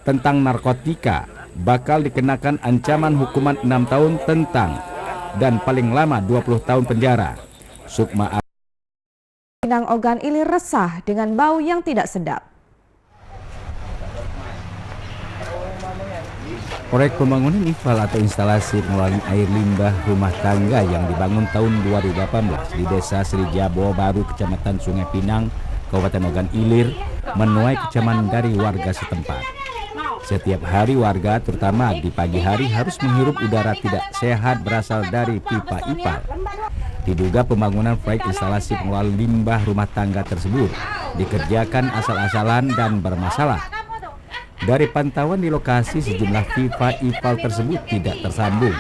tentang narkotika bakal dikenakan ancaman hukuman 6 tahun tentang dan paling lama 20 tahun penjara. Sukma Pinang Ogan Ilir resah dengan bau yang tidak sedap. Proyek pembangunan IFAL atau instalasi pengelolaan air limbah rumah tangga yang dibangun tahun 2018 di Desa Sri Jabo Baru, Kecamatan Sungai Pinang, Kabupaten Ogan Ilir, menuai kecaman dari warga setempat. Setiap hari warga, terutama di pagi hari, harus menghirup udara tidak sehat berasal dari pipa IFAL. Diduga pembangunan proyek instalasi pengelolaan limbah rumah tangga tersebut dikerjakan asal-asalan dan bermasalah. Dari pantauan di lokasi, sejumlah pipa IFAL tersebut tidak tersambung.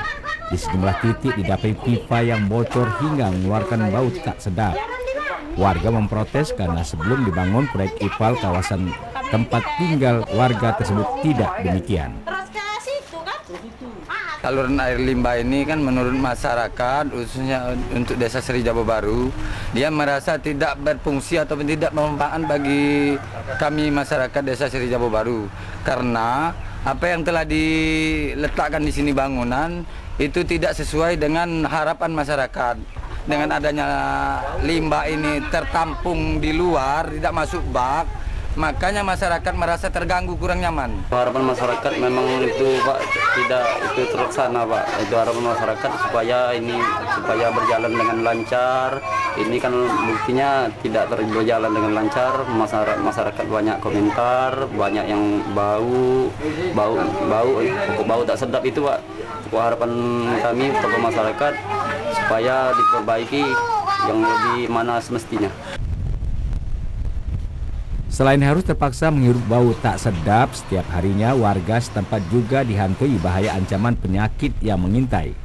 Di sejumlah titik didapati pipa yang bocor hingga mengeluarkan bau tak sedap. Warga memprotes karena sebelum dibangun proyek IFAL, kawasan tempat tinggal warga tersebut tidak demikian. Saluran air limbah ini kan menurut masyarakat, khususnya untuk Desa Sri Jabo Baru, dia merasa tidak berfungsi atau tidak bermanfaat bagi kami masyarakat Desa Sri Jabo Baru. Karena apa yang telah diletakkan di sini bangunan itu tidak sesuai dengan harapan masyarakat. Dengan adanya limbah ini tertampung di luar, tidak masuk bak, makanya masyarakat merasa terganggu, kurang nyaman. Harapan masyarakat memang itu Pak tidak itu terlaksana Pak. Itu harapan masyarakat supaya berjalan dengan lancar. Ini kan buktinya tidak berjalan dengan lancar. Masyarakat banyak komentar, banyak yang bau tak sedap itu Pak. Harapan kami kepada masyarakat supaya diperbaiki yang lebih mana semestinya. Selain harus terpaksa menghirup bau tak sedap, setiap harinya warga setempat juga dihantui bahaya ancaman penyakit yang mengintai.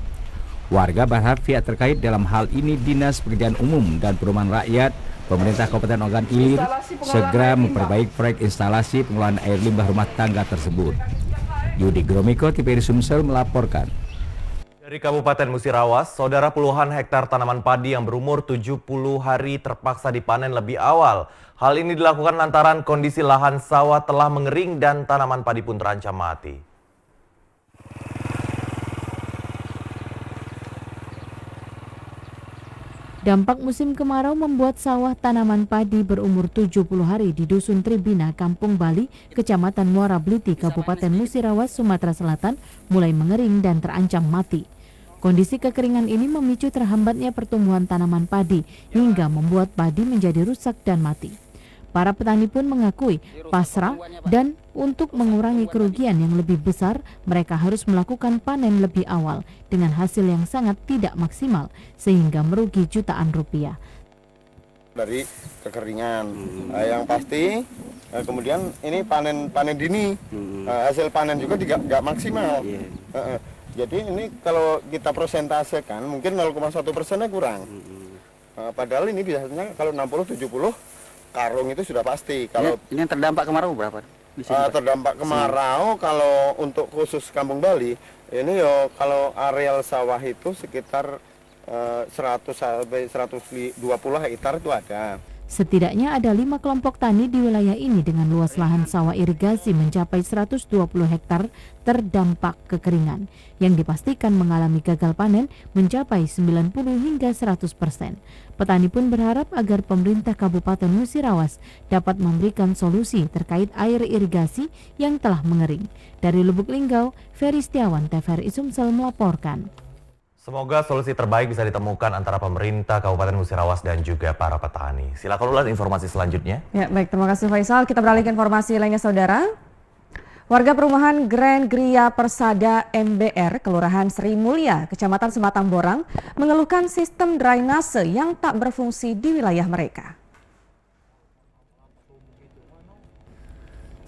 Warga berharap pihak terkait dalam hal ini Dinas Pekerjaan Umum dan Perumahan Rakyat, Pemerintah Kabupaten Ogan Ilir segera memperbaiki proyek instalasi pengelolaan air limbah rumah tangga tersebut. Yudi Gromiko, TVRI Sumsel melaporkan. Dari Kabupaten Musirawas, saudara, puluhan hektar tanaman padi yang berumur 70 hari terpaksa dipanen lebih awal. Hal ini dilakukan lantaran kondisi lahan sawah telah mengering dan tanaman padi pun terancam mati. Dampak musim kemarau membuat sawah tanaman padi berumur 70 hari di Dusun Tribina, Kampung Bali, Kecamatan Muara Bliti, Kabupaten Musirawas, Sumatera Selatan mulai mengering dan terancam mati. Kondisi kekeringan ini memicu terhambatnya pertumbuhan tanaman padi hingga membuat padi menjadi rusak dan mati. Para petani pun mengakui pasrah dan untuk mengurangi kerugian yang lebih besar, mereka harus melakukan panen lebih awal dengan hasil yang sangat tidak maksimal sehingga merugi jutaan rupiah. Dari kekeringan, yang pasti kemudian ini panen dini, hasil panen juga tidak maksimal. Jadi ini kalau kita persentasekan mungkin 0,1%-nya kurang. Padahal ini biasanya kalau 60-70 karung itu sudah pasti. Kalau ini yang terdampak kemarau berapa? Terdampak kemarau kalau untuk khusus Kampung Bali ini kalau areal sawah itu sekitar 100 sampai 120 hektar itu ada. Setidaknya ada 5 kelompok tani di wilayah ini dengan luas lahan sawah irigasi mencapai 120 hektar terdampak kekeringan yang dipastikan mengalami gagal panen mencapai 90 hingga 100%. Petani pun berharap agar pemerintah Kabupaten Musirawas dapat memberikan solusi terkait air irigasi yang telah mengering. Dari Lubuk Linggau, Ferry Setiawan, TVRI Sumsel melaporkan. Semoga solusi terbaik bisa ditemukan antara pemerintah Kabupaten Musirawas dan juga para petani. Silakan ulas informasi selanjutnya. Ya, baik, terima kasih Faisal. Kita beralih ke informasi lainnya, saudara. Warga perumahan Grand Gria Persada MBR, Kelurahan Sri Mulia, Kecamatan Sematang Borang, mengeluhkan sistem drainase yang tak berfungsi di wilayah mereka.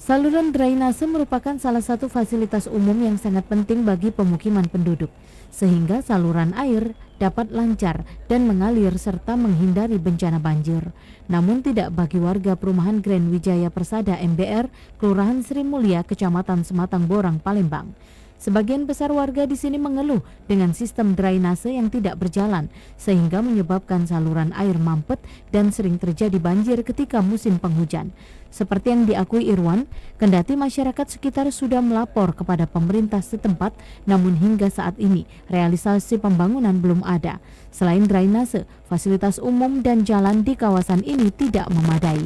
Saluran drainase merupakan salah satu fasilitas umum yang sangat penting bagi pemukiman penduduk, sehingga saluran air dapat lancar dan mengalir serta menghindari bencana banjir. Namun tidak bagi warga perumahan Grand Wijaya Persada MBR, Kelurahan Sri Mulia, Kecamatan Sematang Borang, Palembang. Sebagian besar warga di sini mengeluh dengan sistem drainase yang tidak berjalan, sehingga menyebabkan saluran air mampet dan sering terjadi banjir ketika musim penghujan. Seperti yang diakui Irwan, kendati masyarakat sekitar sudah melapor kepada pemerintah setempat, namun hingga saat ini realisasi pembangunan belum ada. Selain drainase, fasilitas umum dan jalan di kawasan ini tidak memadai.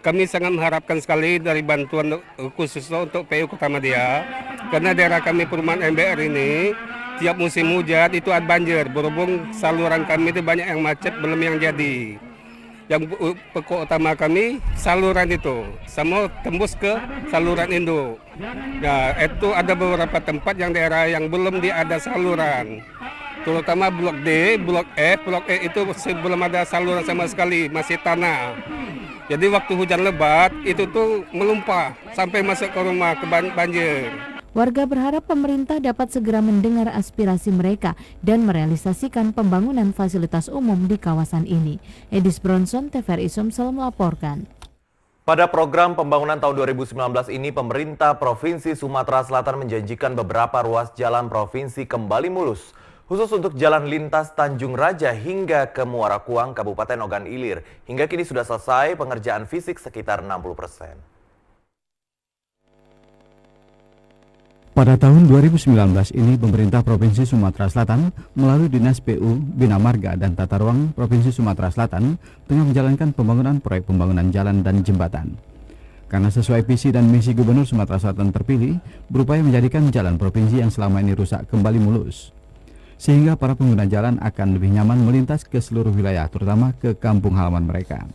Kami sangat mengharapkan sekali dari bantuan khususnya untuk PU Kota Madia, karena daerah kami perumahan MBR ini tiap musim hujan itu ada banjir, berhubung saluran kami itu banyak yang macet belum yang jadi. Yang pokok utama kami saluran itu, sama tembus ke saluran induk. Nah, itu ada beberapa tempat yang daerah yang belum ada saluran, terutama Blok D, Blok F, Blok E itu belum ada saluran sama sekali, masih tanah. Jadi waktu hujan lebat itu tuh melumpah sampai masuk ke rumah ke banjir. Warga berharap pemerintah dapat segera mendengar aspirasi mereka dan merealisasikan pembangunan fasilitas umum di kawasan ini. Edis Bronson, TVRI Sumsel melaporkan. Pada program pembangunan tahun 2019 ini, pemerintah Provinsi Sumatera Selatan menjanjikan beberapa ruas jalan provinsi kembali mulus, khusus untuk jalan lintas Tanjung Raja hingga ke Muara Kuang, Kabupaten Ogan Ilir. Hingga kini sudah selesai pengerjaan fisik sekitar 60%. Pada tahun 2019 ini, pemerintah Provinsi Sumatera Selatan melalui Dinas PU, Bina Marga dan Tata Ruang Provinsi Sumatera Selatan tengah menjalankan pembangunan proyek pembangunan jalan dan jembatan. Karena sesuai visi dan misi Gubernur Sumatera Selatan terpilih, berupaya menjadikan jalan provinsi yang selama ini rusak kembali mulus, sehingga para pengguna jalan akan lebih nyaman melintas ke seluruh wilayah, terutama ke kampung halaman mereka.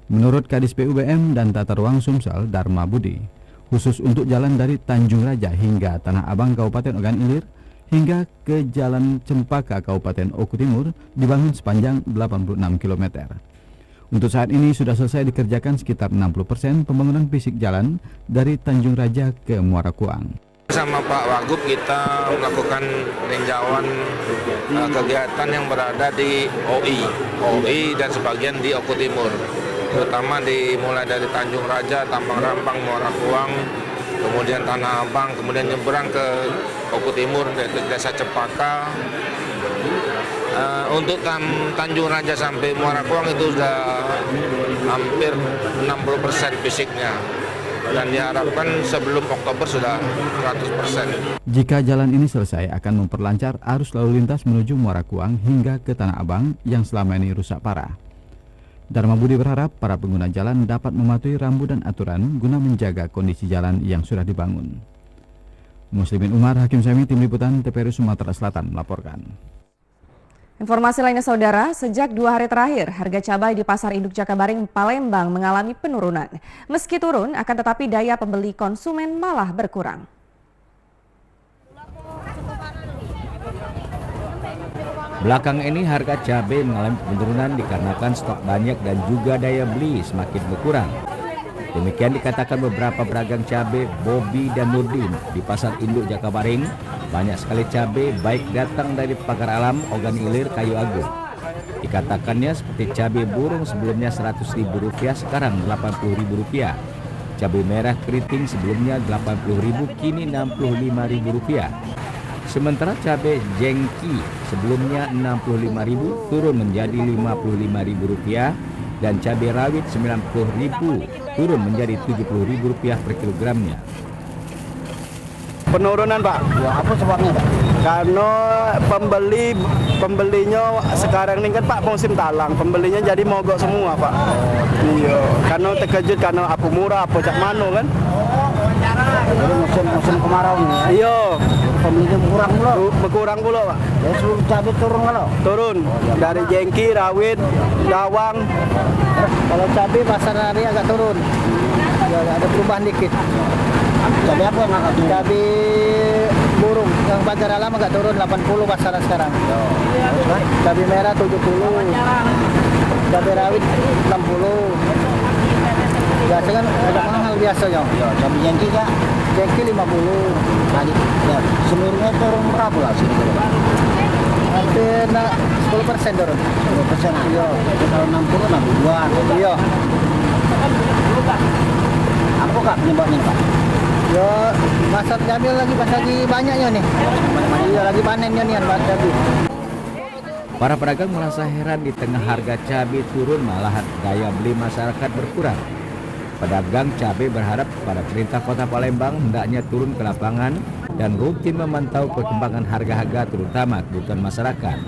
Menurut Kadis PUBM dan Tata Ruang Sumsel, Dharma Budi, khusus untuk jalan dari Tanjung Raja hingga Tanah Abang Kabupaten Ogan Ilir hingga ke Jalan Cempaka Kabupaten Oku Timur dibangun sepanjang 86 km. Untuk saat ini sudah selesai dikerjakan sekitar 60% pembangunan fisik jalan dari Tanjung Raja ke Muara Kuang. Bersama Pak Wagub kita melakukan peninjauan kegiatan yang berada di OI dan sebagian di Oku Timur, terutama mulai dari Tanjung Raja, Tambang Rampang, Muara Kuang, kemudian Tanah Abang, kemudian nyebrang ke Oku Timur, yaitu Desa Cempaka. Untuk Tanjung Raja sampai Muara Kuang itu sudah hampir 60% fisiknya. Dan diharapkan sebelum Oktober sudah 100%. Jika jalan ini selesai akan memperlancar arus lalu lintas menuju Muara Kuang hingga ke Tanah Abang yang selama ini rusak parah. Dharma Budi berharap para pengguna jalan dapat mematuhi rambu dan aturan guna menjaga kondisi jalan yang sudah dibangun. Muslimin Umar, Hakim Sami, Tim Liputan TVRI Sumatera Selatan melaporkan. Informasi lainnya saudara, sejak 2 hari terakhir harga cabai di Pasar Induk Jakabaring, Palembang mengalami penurunan. Meski turun, akan tetapi daya pembeli konsumen malah berkurang. Belakang ini harga cabai mengalami penurunan dikarenakan stok banyak dan juga daya beli semakin berkurang. Demikian dikatakan beberapa pedagang cabai Bobi dan Nurdin di Pasar Induk Jakabaring. Banyak sekali cabai baik datang dari Pagar Alam, Ogan Ilir, Kayu Agung. Dikatakannya seperti cabai burung sebelumnya Rp100.000, sekarang Rp80.000. Cabai merah keriting sebelumnya Rp80.000, kini Rp65.000. Sementara cabai jengki sebelumnya Rp65.000 turun menjadi Rp55.000 dan cabai rawit Rp90.000 turun menjadi Rp70.000 per kilogramnya. Penurunan Pak. Ya, apa sebabnya Pak? Karena pembelinya sekarang ini kan Pak musim talang, pembelinya jadi mogok semua Pak. Iya, karena terkejut karena apa murah, apa cak mano kan? Jadi musim kemarau nih ya? Iya. Pembelinya berkurang pula Pak. Ya seluruh cabai turun kalau? Turun, dari jengki, rawit, bawang. Kalau cabai pasar hari agak turun, ya, ada perubahan dikit. Cabai apa yang agak turun? Cabai burung, yang Pagar Alam agak turun 80 pasaran sekarang. Cabai merah 70, cabai rawit 60. Biasa kan agak mahal biasanya. Ya, cabai jengki Kak? Jengki 50. Tadi, ya, seluruhnya turun berapa lah sini? Hampir 10% turun. 10%? Iya. Kalau 60, 62. Iya. Apa Kak penyebabnya Pak? Ya Masa cabai lagi pas lagi banyaknya nih. Iya lagi panennya nih cabai. Para pedagang merasa heran di tengah harga cabai turun malahan daya beli masyarakat berkurang. Pedagang cabai berharap pada pemerintah Kota Palembang hendaknya turun ke lapangan dan rutin memantau perkembangan harga-harga terutama kebutuhan masyarakat.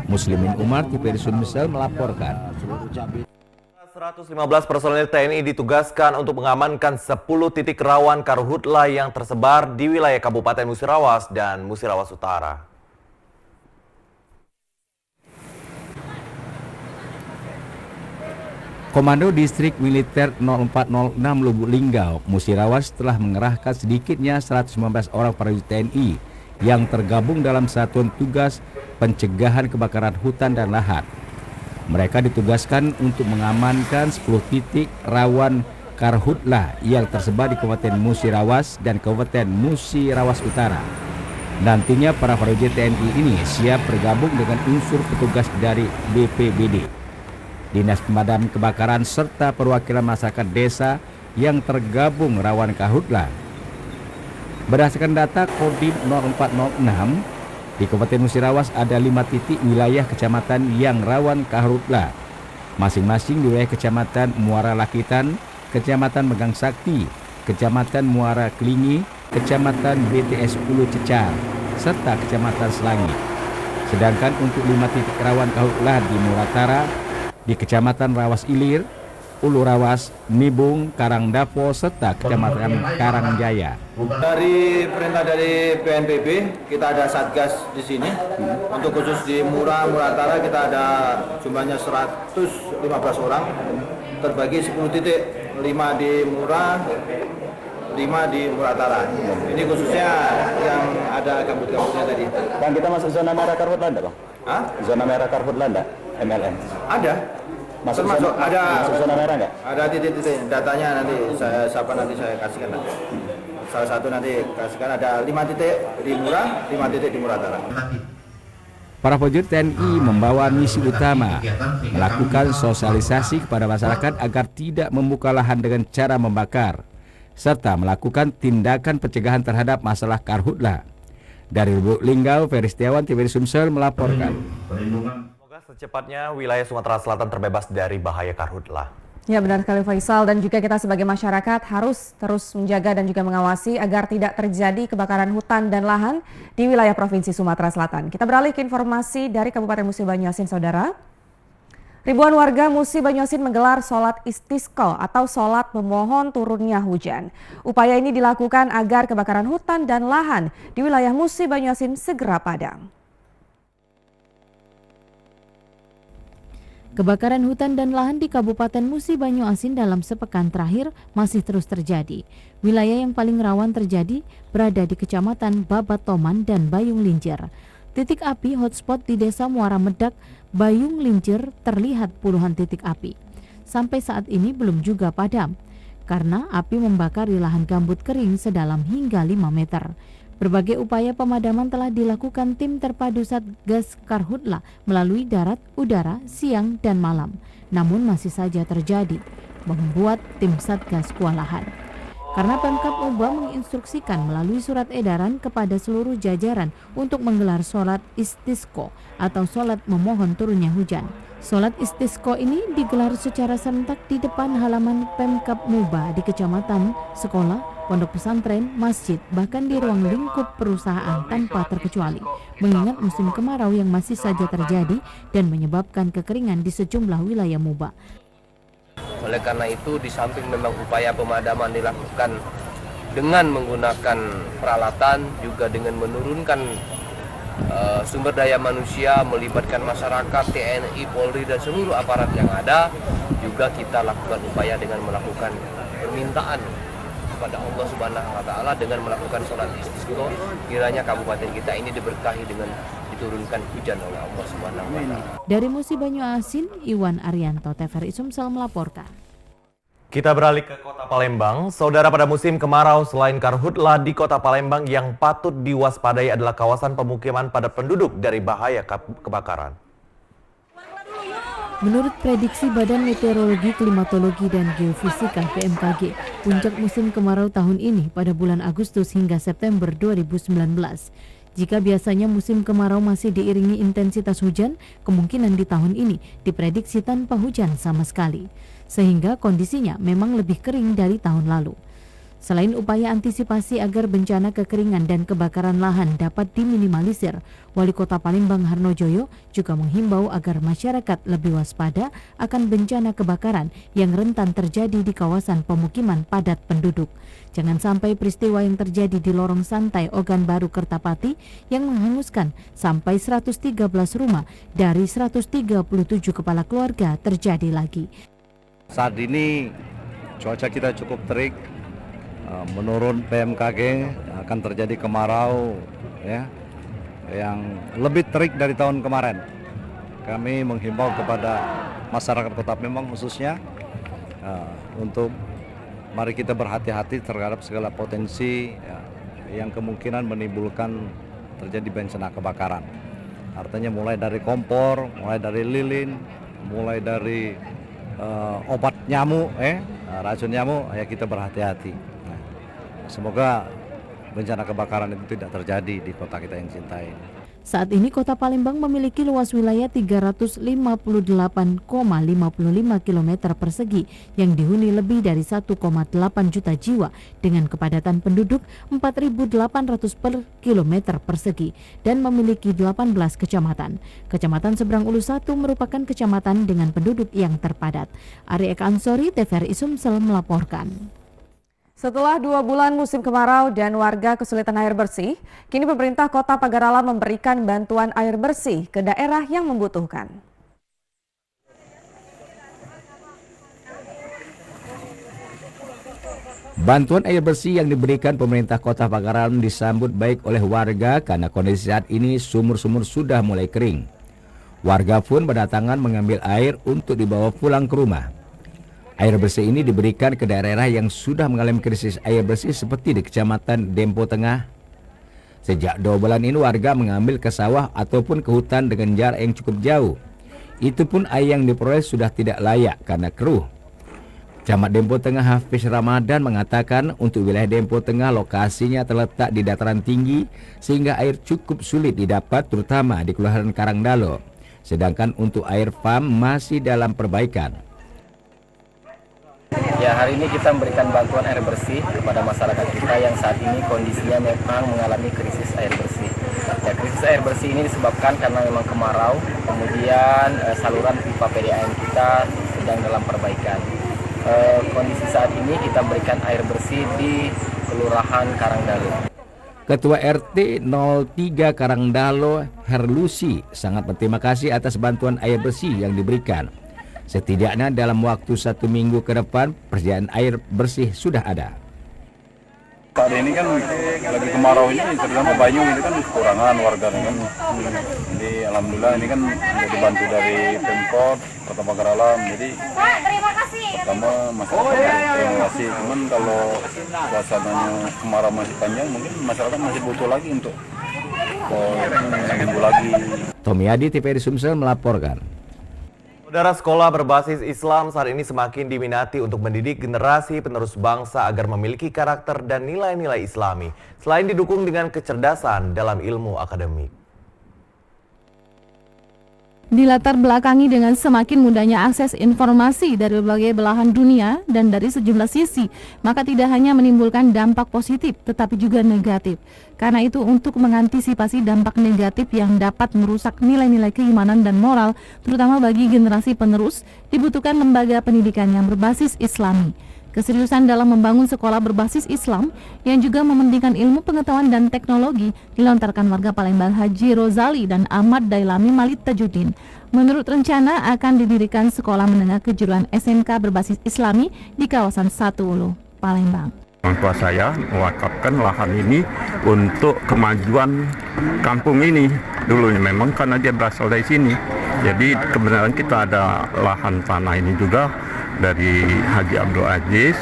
Muslimin Umar, TVRI Sumsel melaporkan. 115 personel TNI ditugaskan untuk mengamankan 10 titik rawan karhutla yang tersebar di wilayah Kabupaten Musirawas dan Musirawas Utara. Komando Distrik Militer 0406 Lubuk Linggau, Musirawas telah mengerahkan sedikitnya 115 orang prajurit TNI yang tergabung dalam Satuan Tugas Pencegahan Kebakaran Hutan dan Lahan. Mereka ditugaskan untuk mengamankan 10 titik rawan karhutla yang tersebar di Kabupaten Musirawas dan Kabupaten Musirawas Utara. Nantinya para prajurit TNI ini siap bergabung dengan unsur petugas dari BPBD, Dinas Pemadam Kebakaran serta perwakilan masyarakat desa yang tergabung rawan karhutla. Berdasarkan data Kodim 0406, di Kabupaten Musirawas ada 5 titik wilayah kecamatan yang rawan karhutla. Masing-masing di wilayah Kecamatan Muara Lakitan, Kecamatan Megang Sakti, Kecamatan Muara Kelingi, Kecamatan BTS 10 Cecar, serta Kecamatan Selangi. Sedangkan untuk 5 titik rawan karhutla di Muratara, di Kecamatan Rawas Ilir, Ulu Rawas, Nibung, Karangdapo, serta Kecamatan Karangjaya. Dari perintah dari PNPB, kita ada satgas di sini. Untuk khusus di Muratara kita ada jumlahnya 115 orang, terbagi 10 titik, 5 di Murah, 5 di Muratara. Ini khususnya yang ada gambut-gambutnya tadi. Bang, kita masuk zona merah karhutla enggak, Bang? Hah? Zona merah karhutla enggak? MLM? Ada. Termasuk ada zona merah nggak? Ada titik-titik, datanya nanti saya kasihkan nanti. Salah satu nanti kasihkan ada 5 titik di Murah, 5 titik di Muratara. Para prajurit TNI membawa misi utama, melakukan sosialisasi kepada masyarakat agar tidak membuka lahan dengan cara membakar, serta melakukan tindakan pencegahan terhadap masalah karhutla. Dari Lubuk Linggau, Ferry Setiawan, TVRI Sumsel melaporkan. Secepatnya wilayah Sumatera Selatan terbebas dari bahaya karhutla. Ya, benar sekali Faisal, dan juga kita sebagai masyarakat harus terus menjaga dan juga mengawasi agar tidak terjadi kebakaran hutan dan lahan di wilayah Provinsi Sumatera Selatan. Kita beralih ke informasi dari Kabupaten Musi Banyuasin, Saudara. Ribuan warga Musi Banyuasin menggelar sholat istisqa atau sholat memohon turunnya hujan. Upaya ini dilakukan agar kebakaran hutan dan lahan di wilayah Musi Banyuasin segera padam. Kebakaran hutan dan lahan di Kabupaten Musi Banyuasin dalam sepekan terakhir masih terus terjadi. Wilayah yang paling rawan terjadi berada di Kecamatan Babatoman dan Bayung Lincir. Titik api hotspot di Desa Muara Medak, Bayung Lincir terlihat puluhan titik api. Sampai saat ini belum juga padam, karena api membakar di lahan gambut kering sedalam hingga 5 meter. Berbagai upaya pemadaman telah dilakukan tim terpadu Satgas Karhutla melalui darat, udara, siang, dan malam. Namun masih saja terjadi, membuat tim Satgas kewalahan. Karena Pemkab Muba menginstruksikan melalui surat edaran kepada seluruh jajaran untuk menggelar sholat istisqa atau sholat memohon turunnya hujan. Sholat istisqa ini digelar secara serentak di depan halaman Pemkab Muba di kecamatan, sekolah, pondok pesantren, masjid, bahkan di ruang lingkup perusahaan tanpa terkecuali. Mengingat musim kemarau yang masih saja terjadi dan menyebabkan kekeringan di sejumlah wilayah Muba. Oleh karena itu, di samping memang upaya pemadaman dilakukan dengan menggunakan peralatan, juga dengan menurunkan sumber daya manusia, melibatkan masyarakat, TNI, Polri, dan seluruh aparat yang ada, juga kita lakukan upaya dengan melakukan permintaan kepada Allah Subhanahu wa Ta'ala dengan melakukan sholat istisqa. Kiranya kabupaten kita ini diberkahi dengan diturunkan hujan oleh Allah Subhanahu wa Ta'ala. Dari Musi Banyuasin, Iwan Arianto, TVRI Sumsel melaporkan. Kita beralih ke Kota Palembang. Saudara, pada musim kemarau selain karhutla di Kota Palembang yang patut diwaspadai adalah kawasan pemukiman padat penduduk dari bahaya kebakaran. Menurut prediksi Badan Meteorologi, Klimatologi, dan Geofisika (BMKG), puncak musim kemarau tahun ini pada bulan Agustus hingga September 2019. Jika biasanya musim kemarau masih diiringi intensitas hujan, kemungkinan di tahun ini diprediksi tanpa hujan sama sekali, sehingga kondisinya memang lebih kering dari tahun lalu. Selain upaya antisipasi agar bencana kekeringan dan kebakaran lahan dapat diminimalisir, Wali Kota Palembang Harnojoyo juga menghimbau agar masyarakat lebih waspada akan bencana kebakaran yang rentan terjadi di kawasan pemukiman padat penduduk. Jangan sampai peristiwa yang terjadi di lorong santai Ogan Baru Kertapati yang menghanguskan sampai 113 rumah dari 137 kepala keluarga terjadi lagi. Saat ini cuaca kita cukup terik. Menurut BMKG akan terjadi kemarau ya, yang lebih terik dari tahun kemarin. Kami menghimbau kepada masyarakat Kota Palembang khususnya untuk mari kita berhati-hati terhadap segala potensi yang kemungkinan menimbulkan terjadi bencana kebakaran. Artinya mulai dari kompor, mulai dari lilin, mulai dari obat nyamuk, racun nyamuk, ya kita berhati-hati. Semoga bencana kebakaran itu tidak terjadi di kota kita yang cintai. Saat ini Kota Palembang memiliki luas wilayah 358,55 km persegi yang dihuni lebih dari 1,8 juta jiwa dengan kepadatan penduduk 4.800 per kilometer persegi dan memiliki 18 kecamatan. Kecamatan Seberang Ulu 1 merupakan kecamatan dengan penduduk yang terpadat. Ari Eka Ansori, TVRI Sumsel melaporkan. Setelah 2 bulan musim kemarau dan warga kesulitan air bersih, kini pemerintah Kota Pagar Alam memberikan bantuan air bersih ke daerah yang membutuhkan. Bantuan air bersih yang diberikan pemerintah Kota Pagar Alam disambut baik oleh warga karena kondisi saat ini sumur-sumur sudah mulai kering. Warga pun berdatangan mengambil air untuk dibawa pulang ke rumah. Air bersih ini diberikan ke daerah yang sudah mengalami krisis air bersih seperti di Kecamatan Dempo Tengah. Sejak 2 bulan ini warga mengambil ke sawah ataupun ke hutan dengan jarak yang cukup jauh. Itu pun air yang diperoleh sudah tidak layak karena keruh. Camat Dempo Tengah Hafiz Ramadan mengatakan untuk wilayah Dempo Tengah lokasinya terletak di dataran tinggi sehingga air cukup sulit didapat terutama di Kelurahan Karangdalo. Sedangkan untuk air PAM masih dalam perbaikan. Ya, hari ini kita memberikan bantuan air bersih kepada masyarakat kita yang saat ini kondisinya memang mengalami krisis air bersih. Ya, krisis air bersih ini disebabkan karena memang kemarau, kemudian saluran pipa PDAM kita sedang dalam perbaikan. Kondisi saat ini kita memberikan air bersih di Kelurahan Karangdalo. Ketua RT 03 Karangdalo, Herlusi, sangat berterima kasih atas bantuan air bersih yang diberikan. Setidaknya dalam waktu 1 minggu ke depan persediaan air bersih sudah ada. Saat ini kan lagi kemarau ini terutama Banyu ini kan kekurangan warga kan. Jadi alhamdulillah ini kan dibantu dari Pemkot Kota Pagar Alam. Jadi pertama masyarakat terima kasih. Cuman kalau suasananya kemarau masih panjang mungkin masyarakat masih butuh lagi untuk seminggu lagi. Tomiyadi, TVRI Sumsel melaporkan. Saudara, sekolah berbasis Islam saat ini semakin diminati untuk mendidik generasi penerus bangsa agar memiliki karakter dan nilai-nilai Islami, selain didukung dengan kecerdasan dalam ilmu akademik. Dilatar belakangi dengan semakin mudahnya akses informasi dari berbagai belahan dunia dan dari sejumlah sisi, maka tidak hanya menimbulkan dampak positif tetapi juga negatif. Karena itu untuk mengantisipasi dampak negatif yang dapat merusak nilai-nilai keimanan dan moral, terutama bagi generasi penerus, dibutuhkan lembaga pendidikan yang berbasis Islami. Keseriusan dalam membangun sekolah berbasis Islam yang juga mementingkan ilmu pengetahuan dan teknologi dilontarkan warga Palembang Haji Rozali dan Ahmad Dailami Malit Tajuddin. Menurut rencana akan didirikan sekolah menengah kejuruan SMK berbasis Islami di kawasan Satu Ulu, Palembang. Orang tua saya mewakafkan lahan ini untuk kemajuan kampung ini. Dulunya memang karena dia berasal dari sini. Jadi kebenaran kita ada lahan tanah ini juga dari Haji Abdul Aziz.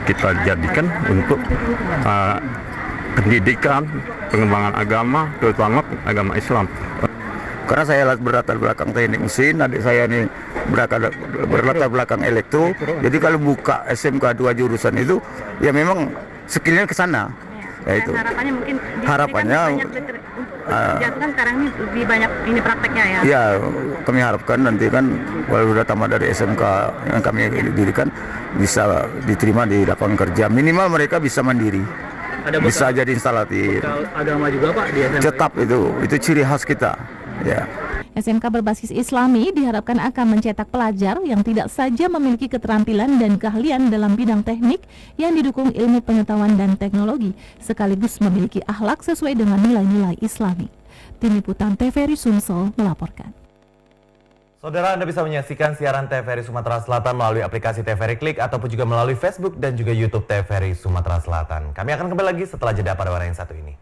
Kita jadikan untuk pendidikan, pengembangan agama, terutama agama Islam. Karena saya berlatar belakang teknik mesin, adik saya ini berlatar belakang elektro. Jadi kalau buka SMK 2 jurusan itu, ya memang skillnya ke sana. Ya itu. Harapannya mungkin harapannya kan sekarang ini lebih banyak ini prakteknya ya. Ya, kami harapkan nanti kan kalau sudah tamat dari SMK yang kami dirikan bisa diterima di lapangan kerja. Minimal mereka bisa mandiri. Bisa jadi instalatir. Agama juga Pak di SMK. Tetap itu ciri khas kita. Ya. SMK berbasis Islami diharapkan akan mencetak pelajar yang tidak saja memiliki keterampilan dan keahlian dalam bidang teknik yang didukung ilmu pengetahuan dan teknologi, sekaligus memiliki akhlak sesuai dengan nilai-nilai Islami. Tim Liputan TVRI Sumsel melaporkan. Saudara, Anda bisa menyaksikan siaran TVRI Sumatera Selatan melalui aplikasi TVRI Klik ataupun juga melalui Facebook dan juga YouTube TVRI Sumatera Selatan. Kami akan kembali lagi setelah jeda pada warna yang satu ini.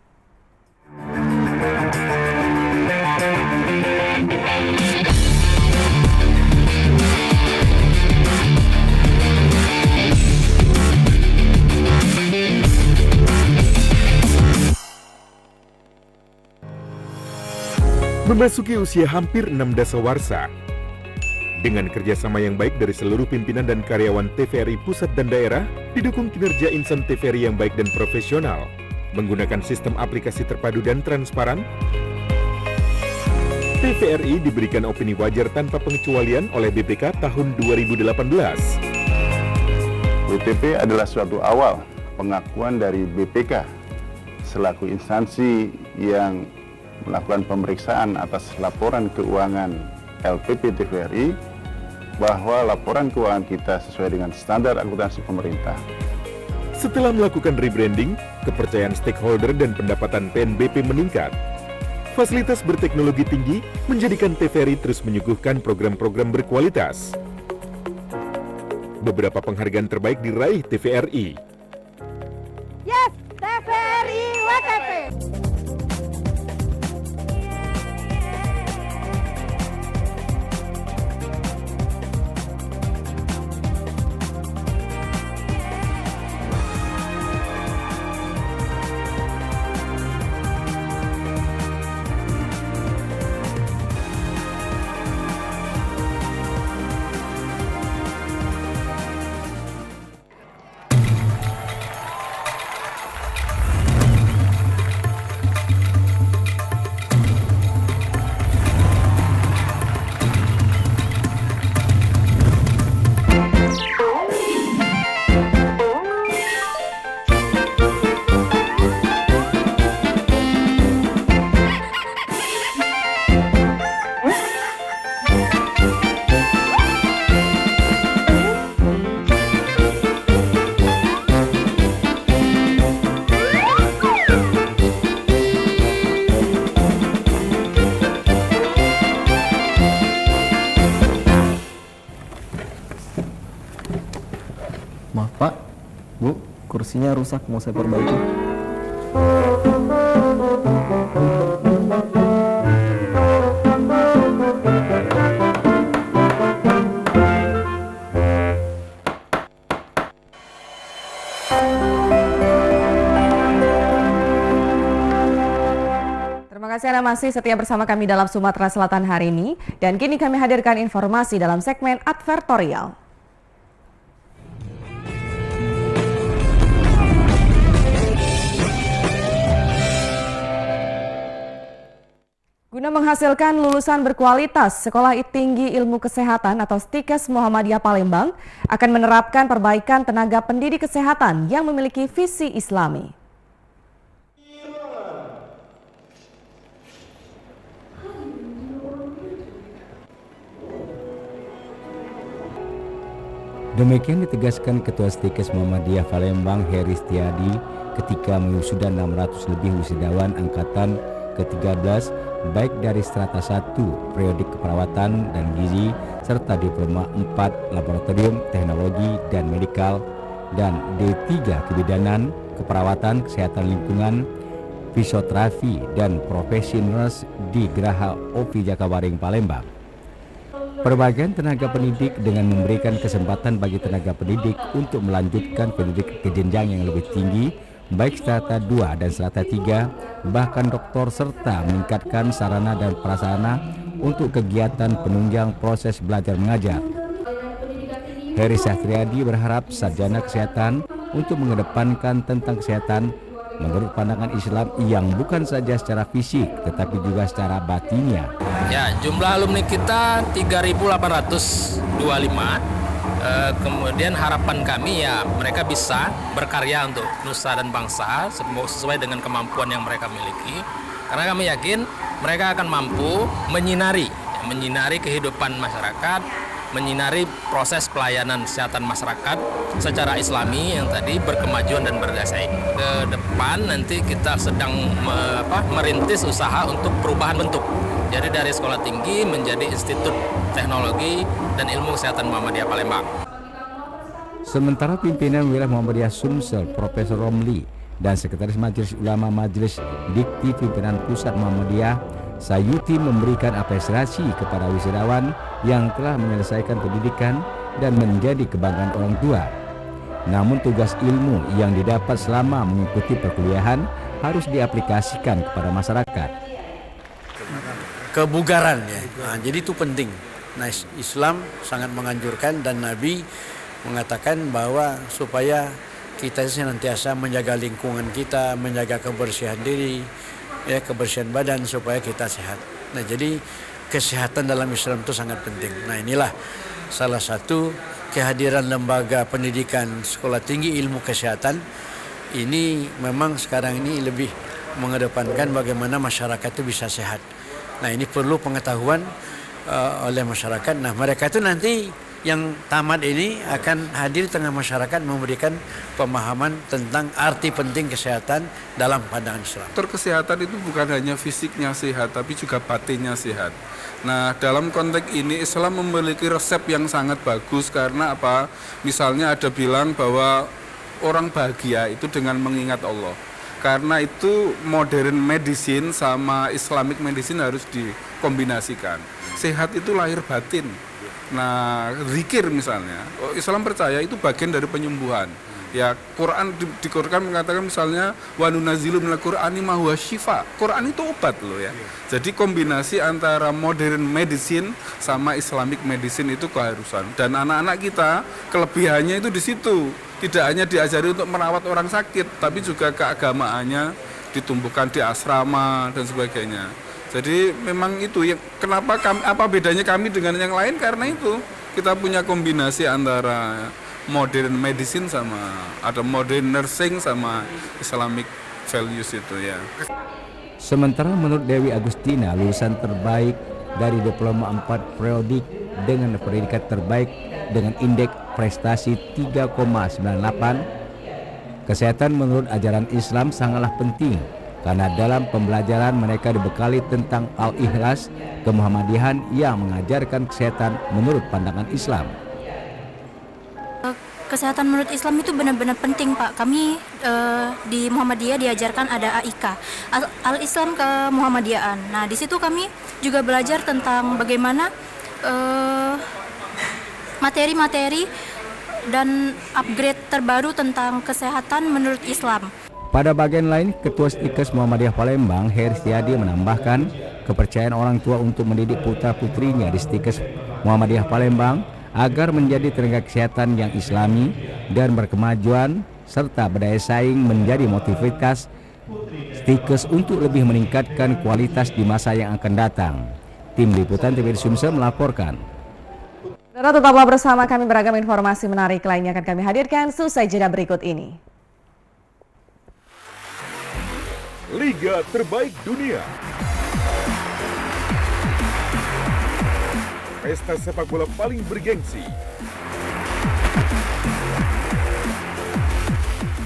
Memasuki usia hampir 6 dasawarsa, dengan kerjasama yang baik dari seluruh pimpinan dan karyawan TVRI pusat dan daerah, didukung kinerja insan TVRI yang baik dan profesional, menggunakan sistem aplikasi terpadu dan transparan, TVRI diberikan opini wajar tanpa pengecualian oleh BPK tahun 2018. WTP adalah suatu awal pengakuan dari BPK selaku instansi yang melakukan pemeriksaan atas laporan keuangan LPP TVRI bahwa laporan keuangan kita sesuai dengan standar akuntansi pemerintah. Setelah melakukan rebranding, kepercayaan stakeholder dan pendapatan PNBP meningkat. Fasilitas berteknologi tinggi menjadikan TVRI terus menyuguhkan program-program berkualitas. Beberapa penghargaan terbaik diraih TVRI. Yes, TVRI WTP. Maaf Pak, Bu, kursinya rusak, mau saya perbaiki. Terima kasih Anda masih setia bersama kami dalam Sumatera Selatan hari ini. Dan kini kami hadirkan informasi dalam segmen advertorial. Guna menghasilkan lulusan berkualitas, Sekolah Tinggi Ilmu Kesehatan atau STIKES Muhammadiyah Palembang akan menerapkan perbaikan tenaga pendidik kesehatan yang memiliki visi Islami. Demikian ditegaskan Ketua STIKES Muhammadiyah Palembang Heri Setiadi ketika mewisuda 600 lebih wisudawan angkatan ke-13 baik dari strata 1 periodik keperawatan dan gizi serta diploma 4 laboratorium teknologi dan medikal dan D3 kebidanan, keperawatan, kesehatan lingkungan, fisioterapi dan profesi nurse di Geraha OVI Jakabaring Palembang. Perbaikan tenaga pendidik dengan memberikan kesempatan bagi tenaga pendidik untuk melanjutkan pendidikan ke jenjang yang lebih tinggi baik strata 2 dan strata 3, bahkan doktor serta meningkatkan sarana dan prasarana untuk kegiatan penunjang proses belajar mengajar. Heri Satriadi berharap sarjana kesehatan untuk mengedepankan tentang kesehatan menurut pandangan Islam yang bukan saja secara fisik tetapi juga secara batinnya. Ya, jumlah alumni kita 3.825. Kemudian harapan kami ya mereka bisa berkarya untuk nusa dan bangsa sesuai dengan kemampuan yang mereka miliki. Karena kami yakin mereka akan mampu menyinari kehidupan masyarakat, menyinari proses pelayanan kesehatan masyarakat secara islami yang tadi berkemajuan dan berdasar. Ke depan nanti kita sedang merintis usaha untuk perubahan bentuk. Jadi dari sekolah tinggi menjadi Institut Teknologi dan Ilmu Kesehatan Muhammadiyah Palembang. Sementara pimpinan wilayah Muhammadiyah Sumsel, Profesor Romli, dan Sekretaris Majelis Ulama Majelis Dikti Pimpinan Pusat Muhammadiyah, Sayuti memberikan apresiasi kepada wisudawan yang telah menyelesaikan pendidikan dan menjadi kebanggaan orang tua. Namun tugas ilmu yang didapat selama mengikuti perkuliahan harus diaplikasikan kepada masyarakat. Kebugaran ya, jadi itu penting. Nah, Islam sangat menganjurkan dan Nabi mengatakan bahwa supaya kita senantiasa menjaga lingkungan kita, menjaga kebersihan diri, ya kebersihan badan supaya kita sehat. Nah, jadi kesehatan dalam Islam itu sangat penting. Nah, inilah salah satu kehadiran lembaga pendidikan sekolah tinggi ilmu kesehatan ini memang sekarang ini lebih mengedepankan bagaimana masyarakat itu bisa sehat. Nah, ini perlu pengetahuan oleh masyarakat. Nah, mereka itu nanti yang tamat ini akan hadir di tengah masyarakat memberikan pemahaman tentang arti penting kesehatan dalam pandangan Islam. Faktor kesehatan itu bukan hanya fisiknya sehat, tapi juga batinnya sehat. Nah, dalam konteks ini Islam memiliki resep yang sangat bagus karena apa? Misalnya ada bilang bahwa orang bahagia itu dengan mengingat Allah. Karena itu modern medicine sama Islamic medicine harus dikombinasikan. Sehat itu lahir batin. Nah, zikir misalnya, Islam percaya itu bagian dari penyembuhan. Ya, Quran di Quran mengatakan misalnya wa nunazzilu minal Qur'ani ma huwa syifa. Quran itu obat loh ya. Jadi kombinasi antara modern medicine sama Islamic medicine itu keharusan. Dan anak-anak kita kelebihannya itu di situ. Tidak hanya diajari untuk merawat orang sakit, tapi juga keagamaannya ditumbuhkan di asrama dan sebagainya. Jadi memang itu yang kenapa apa bedanya kami dengan yang lain, karena itu kita punya kombinasi antara modern medicine sama ada modern nursing sama Islamic values itu ya. Sementara menurut Dewi Agustina, lulusan terbaik dari diploma 4 periodik dengan predikat terbaik dengan indeks prestasi 3,98, kesehatan menurut ajaran Islam sangatlah penting karena dalam pembelajaran mereka dibekali tentang al-ikhlas, kemuhammadiyahan yang mengajarkan kesehatan menurut pandangan Islam. Kesehatan menurut Islam itu benar-benar penting, Pak. Kami di Muhammadiyah diajarkan ada AIK, Al-Islam ke Muhammadiyahan. Nah, di situ kami juga belajar tentang bagaimana materi-materi dan upgrade terbaru tentang kesehatan menurut Islam. Pada bagian lain, Ketua Stikes Muhammadiyah Palembang, Heri Setiadi menambahkan kepercayaan orang tua untuk mendidik putra-putrinya di Stikes Muhammadiyah Palembang agar menjadi tenaga kesehatan yang islami dan berkemajuan serta berdaya saing menjadi motivitas Stikes untuk lebih meningkatkan kualitas di masa yang akan datang. Tim Liputan TVRI Sumsel melaporkan. Saudara, tetaplah bersama kami, beragam informasi menarik lainnya akan kami hadirkan seusai jeda berikut ini. Liga terbaik dunia. Pesta sepak bola paling bergengsi.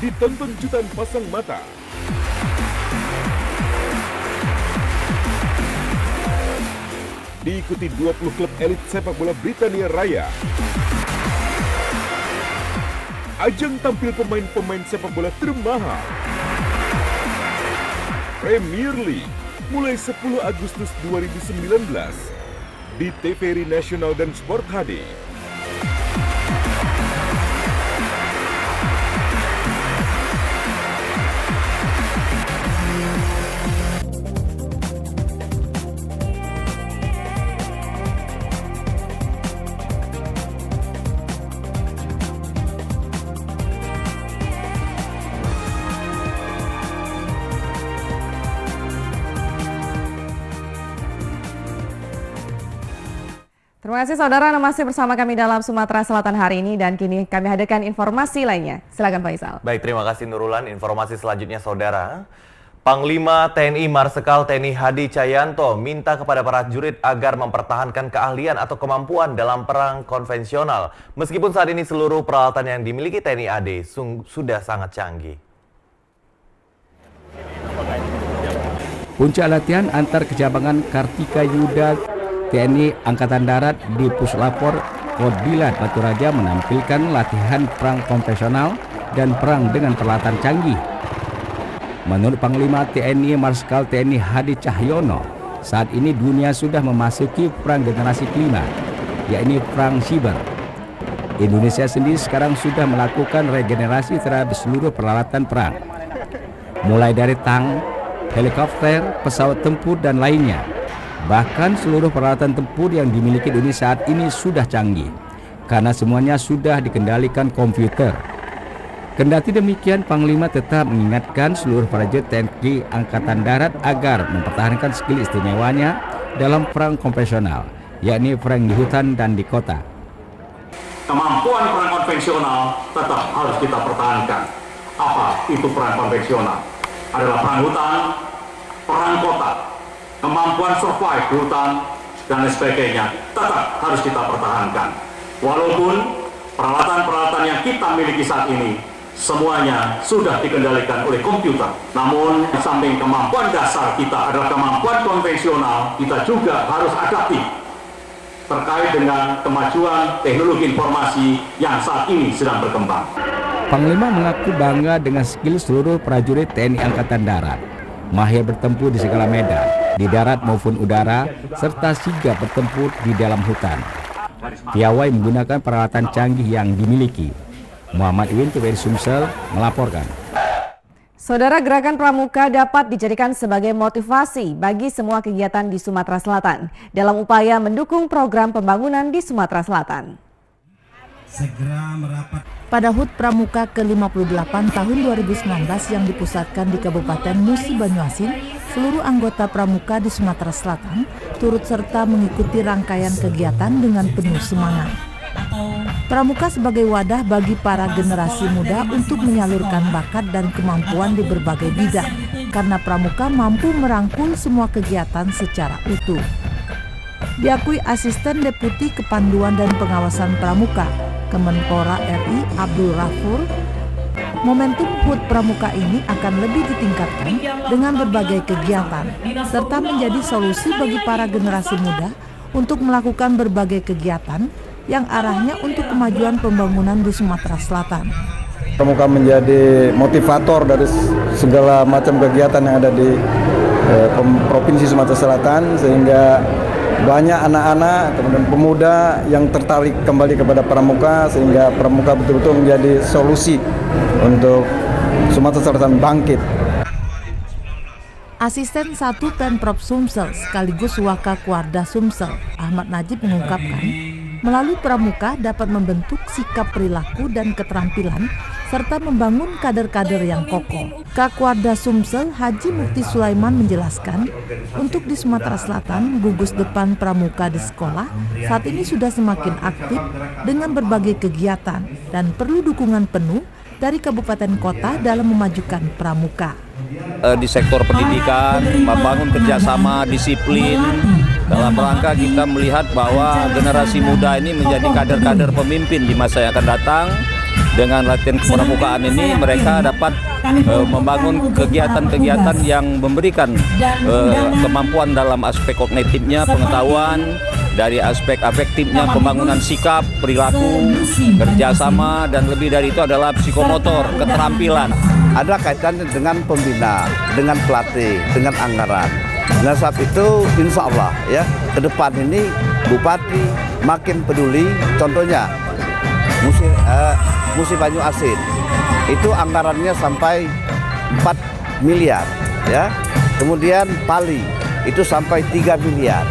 Ditonton jutaan pasang mata. Diikuti 20 klub elit sepak bola Britania Raya. Ajang tampil pemain-pemain sepak bola termahal. Premier League mulai 10 Agustus 2019 di TVRI Nasional dan Sport HD. Terima kasih saudara, masih bersama kami dalam Sumatera Selatan hari ini dan kini kami hadirkan informasi lainnya. Silakan Faisal. Baik, terima kasih Nurulan. Informasi selanjutnya saudara. Panglima TNI Marsikal TNI Hadi Cahyanto minta kepada para prajurit agar mempertahankan keahlian atau kemampuan dalam perang konvensional. Meskipun saat ini seluruh peralatan yang dimiliki TNI AD sudah sangat canggih. Puncak latihan antar kecabangan Kartika Yuda TNI Angkatan Darat di Puslapor Kodilat Batu Raja menampilkan latihan perang konvensional dan perang dengan peralatan canggih. Menurut Panglima TNI Marsikal TNI Hadi Cahyono, saat ini dunia sudah memasuki perang generasi kelima, yakni perang siber. Indonesia sendiri sekarang sudah melakukan regenerasi terhadap seluruh peralatan perang, mulai dari tank, helikopter, pesawat tempur, dan lainnya. Bahkan seluruh peralatan tempur yang dimiliki Indonesia saat ini sudah canggih, karena semuanya sudah dikendalikan komputer. Kendati demikian, Panglima tetap mengingatkan seluruh prajurit TNI Angkatan Darat agar mempertahankan skill istimewanya dalam perang konvensional, yakni perang di hutan dan di kota. Kemampuan perang konvensional tetap harus kita pertahankan. Apa itu perang konvensional? Adalah perang hutan, perang kota, kemampuan survive di hutan, dan lain sebagainya tetap harus kita pertahankan. Walaupun peralatan-peralatan yang kita miliki saat ini semuanya sudah dikendalikan oleh komputer. Namun, di samping kemampuan dasar kita adalah kemampuan konvensional, kita juga harus adaptif terkait dengan kemajuan teknologi informasi yang saat ini sedang berkembang. Panglima mengaku bangga dengan skill seluruh prajurit TNI Angkatan Darat, mahir bertempur di segala medan, di darat maupun udara, serta sigap bertempur di dalam hutan. Piawai menggunakan peralatan canggih yang dimiliki. Muhammad Iwin, TVRI Sumsel, melaporkan. Saudara, gerakan pramuka dapat dijadikan sebagai motivasi bagi semua kegiatan di Sumatera Selatan dalam upaya mendukung program pembangunan di Sumatera Selatan. Pada HUT Pramuka ke-58 tahun 2019 yang dipusatkan di Kabupaten Musi Banyuasin, seluruh anggota pramuka di Sumatera Selatan turut serta mengikuti rangkaian kegiatan dengan penuh semangat. Pramuka sebagai wadah bagi para generasi muda untuk menyalurkan bakat dan kemampuan di berbagai bidang, karena pramuka mampu merangkul semua kegiatan secara utuh. Diakui Asisten Deputi Kepanduan dan Pengawasan Pramuka, Kemenpora RI Abdul Rafur, momentum HUT Pramuka ini akan lebih ditingkatkan dengan berbagai kegiatan, serta menjadi solusi bagi para generasi muda untuk melakukan berbagai kegiatan yang arahnya untuk kemajuan pembangunan di Sumatera Selatan. Pramuka menjadi motivator dari segala macam kegiatan yang ada di Provinsi Sumatera Selatan, sehingga banyak anak-anak kemudian pemuda yang tertarik kembali kepada pramuka, sehingga pramuka betul-betul menjadi solusi untuk Sumatera Selatan bangkit. Asisten 1 Pemprov Sumsel sekaligus Wakakuarda Sumsel, Ahmad Najib mengungkapkan, melalui pramuka dapat membentuk sikap perilaku dan keterampilan serta membangun kader-kader yang kokoh. Kakuarda Sumsel Haji Mukti Sulaiman menjelaskan, untuk di Sumatera Selatan, gugus depan pramuka di sekolah saat ini sudah semakin aktif dengan berbagai kegiatan dan perlu dukungan penuh dari kabupaten kota dalam memajukan pramuka. Di sektor pendidikan, membangun kerjasama, disiplin, dalam rangka kita melihat bahwa generasi muda ini menjadi kader-kader pemimpin di masa yang akan datang. Dengan latihan kepramukaan ini mereka dapat membangun kegiatan-kegiatan yang memberikan kemampuan dalam aspek kognitifnya, pengetahuan, dari aspek afektifnya, pembangunan sikap, perilaku, kerjasama, dan lebih dari itu adalah psikomotor, keterampilan. Ada kaitannya dengan pembina, dengan pelatih, dengan anggaran. Nah saat itu insya Allah ya ke depan ini Bupati makin peduli. Contohnya Musi Banyuasin itu anggarannya sampai 4 miliar ya. Kemudian Pali itu sampai 3 miliar.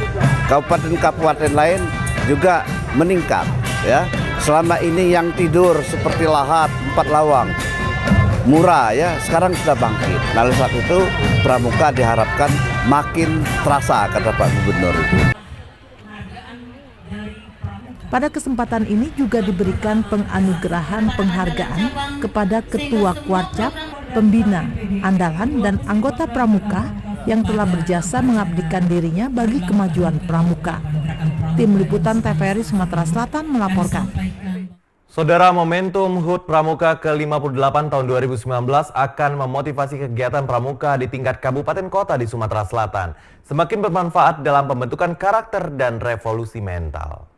Kabupaten-kabupaten lain juga meningkat ya. Selama ini yang tidur seperti Lahat, 4 Lawang, murah ya, sekarang sudah bangkit. Nah, oleh saat itu pramuka diharapkan makin terasa, kata Pak Gubernur itu. Pada kesempatan ini juga diberikan penganugerahan penghargaan kepada Ketua Kuarcap, pembina, andalan, dan anggota Pramuka yang telah berjasa mengabdikan dirinya bagi kemajuan Pramuka. Tim Liputan TVRI Sumatera Selatan melaporkan. Saudara, momentum HUT Pramuka ke-58 tahun 2019 akan memotivasi kegiatan pramuka di tingkat kabupaten kota di Sumatera Selatan semakin bermanfaat dalam pembentukan karakter dan revolusi mental.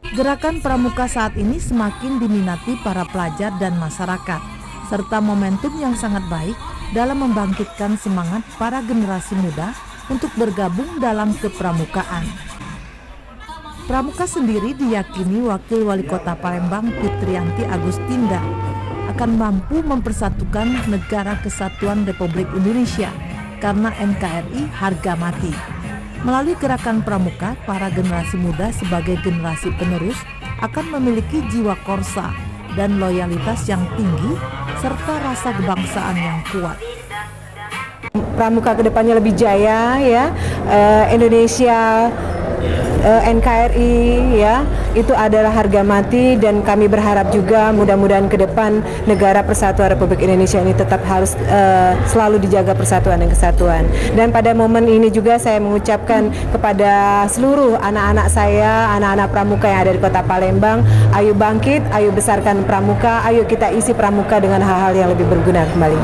Gerakan pramuka saat ini semakin diminati para pelajar dan masyarakat, serta momentum yang sangat baik dalam membangkitkan semangat para generasi muda untuk bergabung dalam kepramukaan. Pramuka sendiri diyakini Wakil Wali Kota Palembang Fitriyanti Agustinda akan mampu mempersatukan Negara Kesatuan Republik Indonesia karena NKRI harga mati. Melalui gerakan pramuka, para generasi muda sebagai generasi penerus akan memiliki jiwa korsa dan loyalitas yang tinggi serta rasa kebangsaan yang kuat. Pramuka kedepannya lebih jaya, ya, Indonesia, NKRI, ya, itu adalah harga mati, dan kami berharap juga mudah-mudahan ke depan Negara Persatuan Republik Indonesia ini tetap harus selalu dijaga persatuan dan kesatuan. Dan pada momen ini juga saya mengucapkan kepada seluruh anak-anak saya, anak-anak pramuka yang ada di Kota Palembang, ayo bangkit, ayo besarkan pramuka, ayo kita isi pramuka dengan hal-hal yang lebih berguna kembali.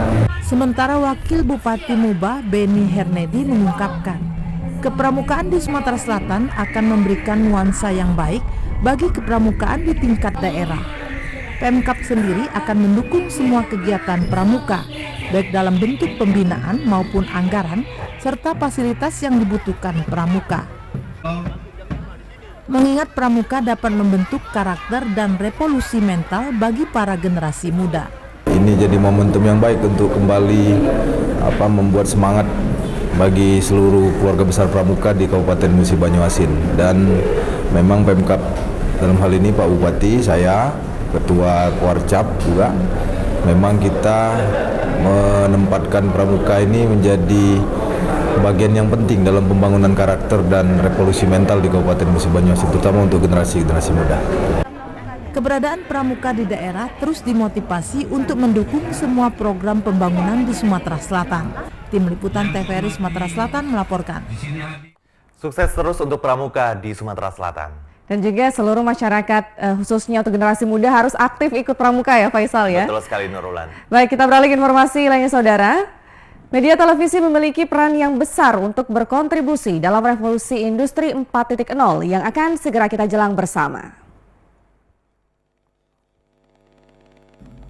Sementara Wakil Bupati Muba Beni Hernedi mengungkapkan, kepramukaan di Sumatera Selatan akan memberikan nuansa yang baik bagi kepramukaan di tingkat daerah. Pemkab sendiri akan mendukung semua kegiatan pramuka, baik dalam bentuk pembinaan maupun anggaran, serta fasilitas yang dibutuhkan pramuka. Mengingat pramuka dapat membentuk karakter dan revolusi mental bagi para generasi muda. Ini jadi momentum yang baik untuk kembali membuat semangat bagi seluruh keluarga besar pramuka di Kabupaten Musi Banyuasin. Dan memang Pemkab dalam hal ini Pak Bupati, saya, Ketua Kuarcap juga, memang kita menempatkan pramuka ini menjadi bagian yang penting dalam pembangunan karakter dan revolusi mental di Kabupaten Musi Banyuasin, terutama untuk generasi-generasi muda. Keberadaan pramuka di daerah terus dimotivasi untuk mendukung semua program pembangunan di Sumatera Selatan. Tim Liputan TVRI Sumatera Selatan melaporkan. Sukses terus untuk pramuka di Sumatera Selatan. Dan juga seluruh masyarakat, khususnya untuk generasi muda, harus aktif ikut pramuka ya Faisal ya. Betul sekali Nurulan. Baik, kita beralih ke informasi lainnya saudara. Media televisi memiliki peran yang besar untuk berkontribusi dalam revolusi industri 4.0 yang akan segera kita jelang bersama.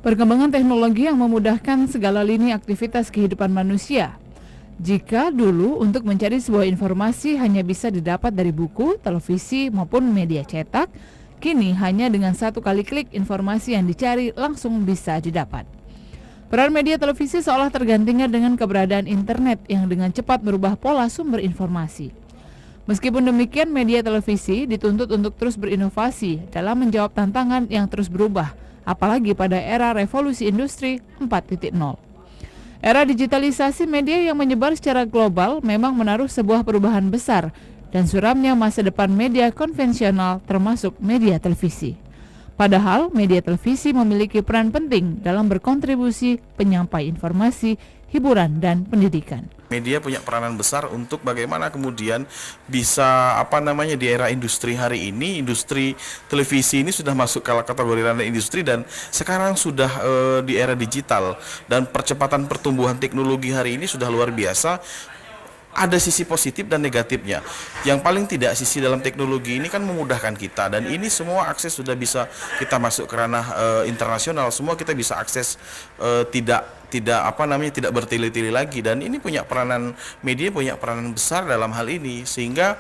Perkembangan teknologi yang memudahkan segala lini aktivitas kehidupan manusia. Jika dulu untuk mencari sebuah informasi hanya bisa didapat dari buku, televisi, maupun media cetak, kini hanya dengan satu kali klik informasi yang dicari langsung bisa didapat. Peran media televisi seolah tergantikan dengan keberadaan internet yang dengan cepat merubah pola sumber informasi. Meskipun demikian, media televisi dituntut untuk terus berinovasi dalam menjawab tantangan yang terus berubah, apalagi pada era revolusi industri 4.0. Era digitalisasi media yang menyebar secara global memang menaruh sebuah perubahan besar dan suramnya masa depan media konvensional termasuk media televisi. Padahal media televisi memiliki peran penting dalam berkontribusi penyampai informasi, hiburan, dan pendidikan. Media punya peranan besar untuk bagaimana kemudian bisa di era industri hari ini, industri televisi ini sudah masuk ke kategori ranah industri dan sekarang sudah di era digital, dan percepatan pertumbuhan teknologi hari ini sudah luar biasa. Ada sisi positif dan negatifnya. Yang paling tidak, sisi dalam teknologi ini kan memudahkan kita, dan ini semua akses sudah bisa kita masuk ke ranah internasional. Semua kita bisa akses tidak bertele-tele lagi, dan ini media punya peranan besar dalam hal ini, sehingga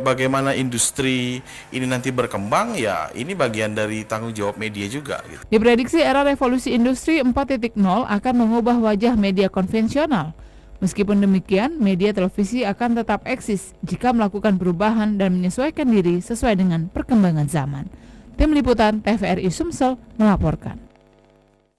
bagaimana industri ini nanti berkembang, ya ini bagian dari tanggung jawab media juga gitu. Diprediksi era revolusi industri 4.0 akan mengubah wajah media konvensional. Meskipun demikian, media televisi akan tetap eksis jika melakukan perubahan dan menyesuaikan diri sesuai dengan perkembangan zaman. Tim Liputan TVRI Sumsel melaporkan.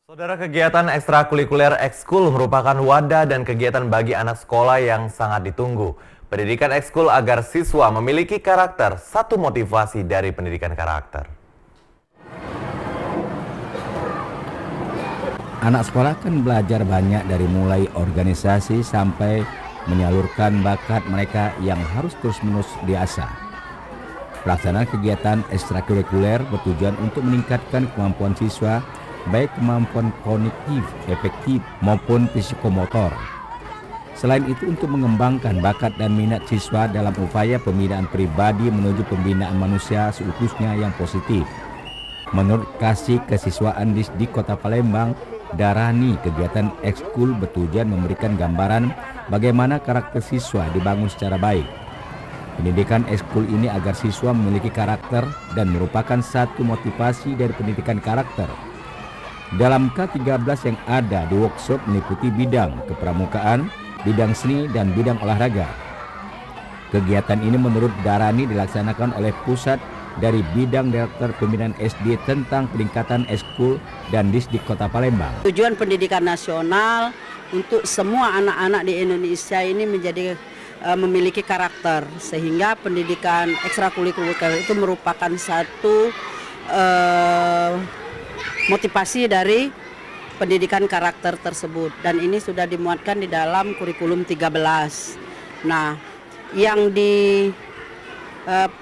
Saudara, kegiatan ekstrakurikuler ekskul merupakan wadah dan kegiatan bagi anak sekolah yang sangat ditunggu. Pendidikan ekskul agar siswa memiliki karakter, satu motivasi dari pendidikan karakter. Anak sekolah kan belajar banyak dari mulai organisasi sampai menyalurkan bakat mereka yang harus terus-menerus diasah. Pelaksanaan kegiatan ekstrakurikuler bertujuan untuk meningkatkan kemampuan siswa, baik kemampuan kognitif, efektif maupun psikomotor. Selain itu untuk mengembangkan bakat dan minat siswa dalam upaya pembinaan pribadi menuju pembinaan manusia seutuhnya yang positif. Menurut Kasih Kesiswaan di Kota Palembang, Darani, kegiatan ekskul bertujuan memberikan gambaran bagaimana karakter siswa dibangun secara baik. Pendidikan ekskul ini agar siswa memiliki karakter dan merupakan satu motivasi dari pendidikan karakter. Dalam K13 yang ada di workshop meliputi bidang kepramukaan, bidang seni, dan bidang olahraga. Kegiatan ini menurut Darani dilaksanakan oleh Pusat dari Bidang Direktur Pembinaan SD tentang peningkatan ekskul dan Disdik Kota Palembang. Tujuan pendidikan nasional untuk semua anak-anak di Indonesia ini menjadi memiliki karakter, sehingga pendidikan ekstrakurikuler itu merupakan satu motivasi dari pendidikan karakter tersebut, dan ini sudah dimuatkan di dalam kurikulum 13. Nah, yang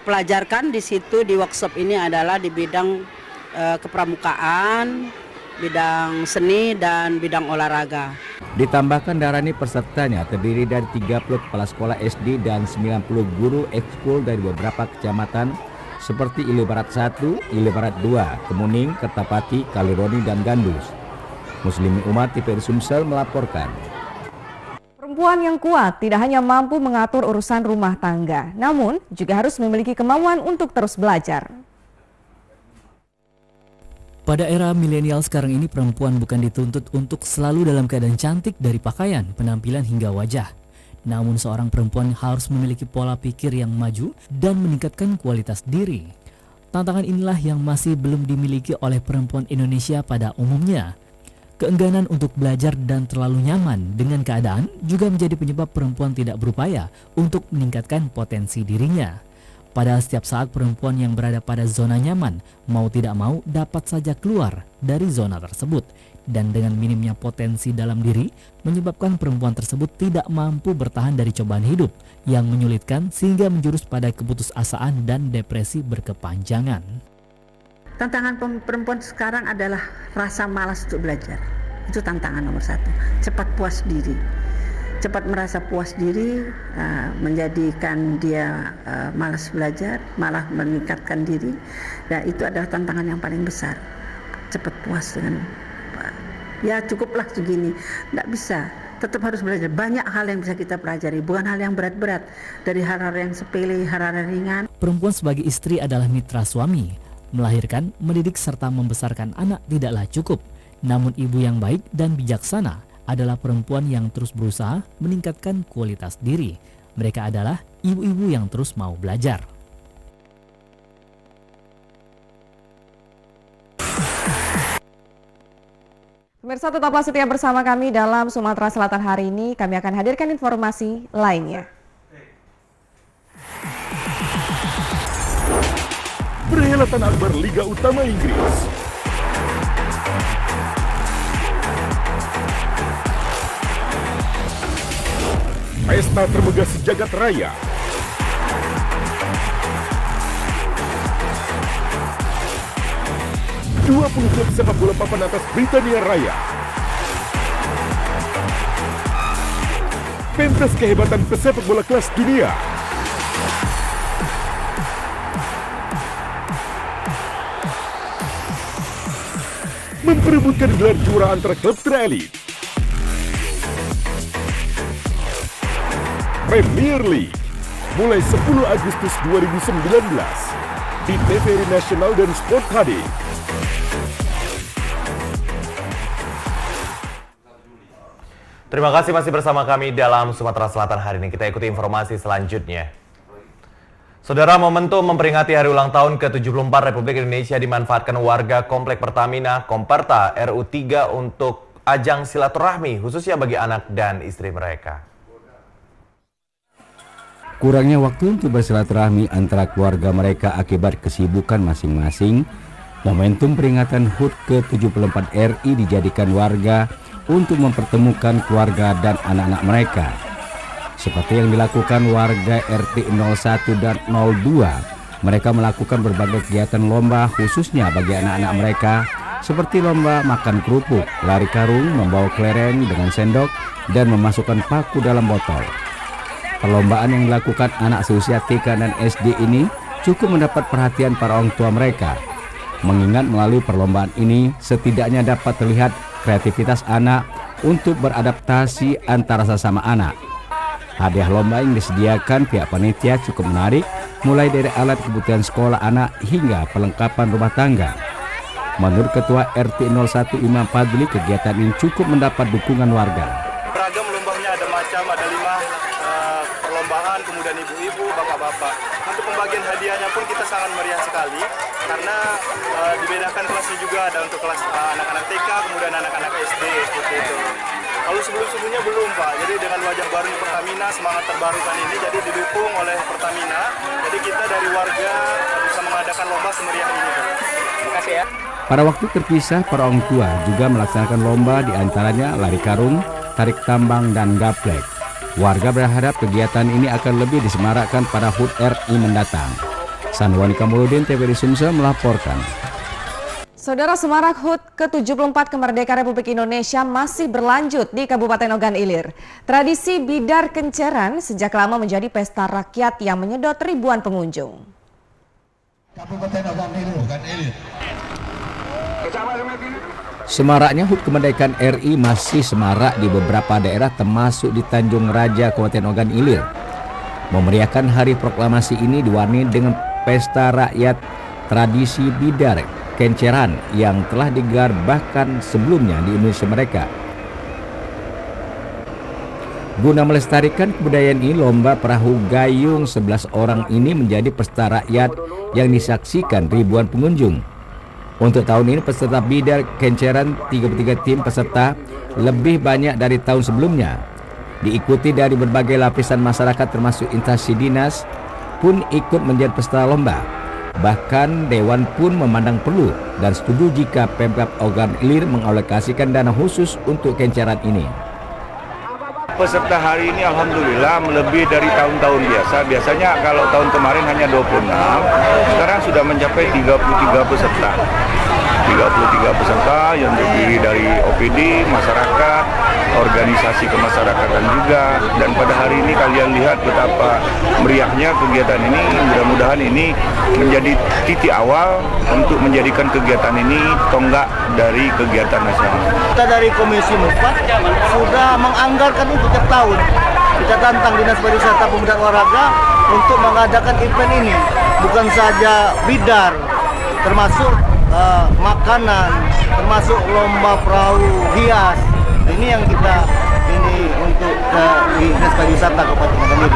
pelajarkan di situ di workshop ini adalah di bidang kepramukaan, bidang seni, dan bidang olahraga. Ditambahkan Darani pesertanya terdiri dari 30 kepala sekolah SD dan 90 guru ekskul dari beberapa kecamatan seperti Ile Barat 1, Ile Barat 2, Kemuning, Kertapati, Kalironi, dan Gandus. Muslimi Umat TVRI Sumsel melaporkan. Perempuan yang kuat tidak hanya mampu mengatur urusan rumah tangga, namun juga harus memiliki kemauan untuk terus belajar. Pada era milenial sekarang ini, perempuan bukan dituntut untuk selalu dalam keadaan cantik dari pakaian, penampilan hingga wajah. Namun seorang perempuan harus memiliki pola pikir yang maju dan meningkatkan kualitas diri. Tantangan inilah yang masih belum dimiliki oleh perempuan Indonesia pada umumnya. Keengganan untuk belajar dan terlalu nyaman dengan keadaan juga menjadi penyebab perempuan tidak berupaya untuk meningkatkan potensi dirinya. Padahal setiap saat perempuan yang berada pada zona nyaman mau tidak mau dapat saja keluar dari zona tersebut. Dan dengan minimnya potensi dalam diri menyebabkan perempuan tersebut tidak mampu bertahan dari cobaan hidup yang menyulitkan sehingga menjurus pada keputusasaan dan depresi berkepanjangan. Tantangan perempuan sekarang adalah rasa malas untuk belajar. Itu tantangan nomor satu. Cepat puas diri. Cepat merasa puas diri menjadikan dia malas belajar, malah meningkatkan diri. Dan itu adalah tantangan yang paling besar. Cepat puas dengan, ya cukuplah segini. Tidak bisa. Tetap harus belajar. Banyak hal yang bisa kita pelajari, bukan hal yang berat-berat. Dari hal-hal yang sepele, hal-hal yang ringan. Perempuan sebagai istri adalah mitra suami. Melahirkan, mendidik, serta membesarkan anak tidaklah cukup. Namun ibu yang baik dan bijaksana adalah perempuan yang terus berusaha meningkatkan kualitas diri. Mereka adalah ibu-ibu yang terus mau belajar. Pemirsa, tetaplah setia bersama kami dalam Sumatera Selatan hari ini. Kami akan hadirkan informasi lainnya. Perhelatan akbar Liga Utama Inggris. Pesta termegah sejagat raya. Dua 20 klub sepak bola papan atas Britania Raya. Pentas kehebatan pesepak bola kelas dunia. Memperebutkan gelar juara antara klub terelit. Premier League mulai 10 Agustus 2019 di TVRI Nasional dan Sport HD. Terima kasih masih bersama kami dalam Sumatera Selatan hari ini. Kita ikuti informasi selanjutnya. Saudara, momentum memperingati hari ulang tahun ke-74 Republik Indonesia dimanfaatkan warga Komplek Pertamina Komperta RU3 untuk ajang silaturahmi khususnya bagi anak dan istri mereka. Kurangnya waktu untuk bersilaturahmi antara keluarga mereka akibat kesibukan masing-masing, momentum peringatan HUT ke-74 RI dijadikan warga untuk mempertemukan keluarga dan anak-anak mereka. Seperti yang dilakukan warga RT 01 dan 02, mereka melakukan berbagai kegiatan lomba khususnya bagi anak-anak mereka, seperti lomba makan kerupuk, lari karung, membawa kelereng dengan sendok, dan memasukkan paku dalam botol. Perlombaan yang dilakukan anak seusia TK dan SD ini cukup mendapat perhatian para orang tua mereka, mengingat melalui perlombaan ini setidaknya dapat terlihat kreativitas anak untuk beradaptasi antara sesama anak. Hadiah lomba yang disediakan pihak panitia cukup menarik, mulai dari alat kebutuhan sekolah anak hingga perlengkapan rumah tangga. Menurut Ketua RT 01 Imam Fadli, kegiatan ini cukup mendapat dukungan warga. Beragam lombanya ada macam, ada 5 perlombaan, kemudian ibu-ibu, bapak-bapak. Untuk pembagian hadiahnya pun kita sangat meriah sekali, karena dibedakan kelasnya juga, ada untuk kelas anak-anak TK, kemudian anak-anak SD, seperti itu. Kalau sebelum-sebelumnya belum Pak, jadi dengan wajah baru di Pertamina, semangat terbarukan ini, jadi didukung oleh Pertamina, jadi kita dari warga bisa mengadakan lomba semeriah ini Pak. Terima kasih ya. Pada waktu terpisah, para orang tua juga melaksanakan lomba, diantaranya lari karung, tarik tambang, dan gaplek. Warga berharap kegiatan ini akan lebih disemarakkan pada HUT RI mendatang. Sanwani Kamuludin, TVRI Sumsel melaporkan. Saudara, semarak HUT ke-74 kemerdekaan Republik Indonesia masih berlanjut di Kabupaten Ogan Ilir. Tradisi Bidar Kenceran sejak lama menjadi pesta rakyat yang menyedot ribuan pengunjung. Kabupaten Ogan Ilir. Semaraknya HUT kemerdekaan RI masih semarak di beberapa daerah termasuk di Tanjung Raja, Kabupaten Ogan Ilir. Memeriahkan hari proklamasi ini diwarnai dengan pesta rakyat tradisi Bidar Kenceran yang telah digelar bahkan sebelumnya di Indonesia mereka. Guna melestarikan kebudayaan ini, lomba perahu gayung 11 orang ini menjadi pesta rakyat yang disaksikan ribuan pengunjung. Untuk tahun ini peserta Bidar Kenceran 33 tim peserta lebih banyak dari tahun sebelumnya. Diikuti dari berbagai lapisan masyarakat termasuk instansi dinas pun ikut menjadi peserta lomba. Bahkan Dewan pun memandang perlu dan setuju jika Pemkab Ogan Ilir mengalokasikan dana khusus untuk kenceran ini. Peserta hari ini alhamdulillah melebihi dari tahun-tahun biasa. Biasanya kalau tahun kemarin hanya 26, sekarang sudah mencapai 33 peserta. 33 peserta yang terdiri dari OPD, masyarakat, organisasi kemasyarakatan juga. Dan pada hari ini kalian lihat betapa meriahnya kegiatan ini. Mudah-mudahan ini menjadi titik awal untuk menjadikan kegiatan ini tonggak dari kegiatan nasional. Kita dari Komisi 4 sudah menganggarkan untuk tiap tahun. Kita tantang Dinas Pariwisata Pemuda Olahraga untuk mengadakan event ini. Bukan saja bidar, termasuk makanan, termasuk lomba perahu hias. Ini yang kita untuk Dinas Pariwisata Kabupaten Ogan Ilir.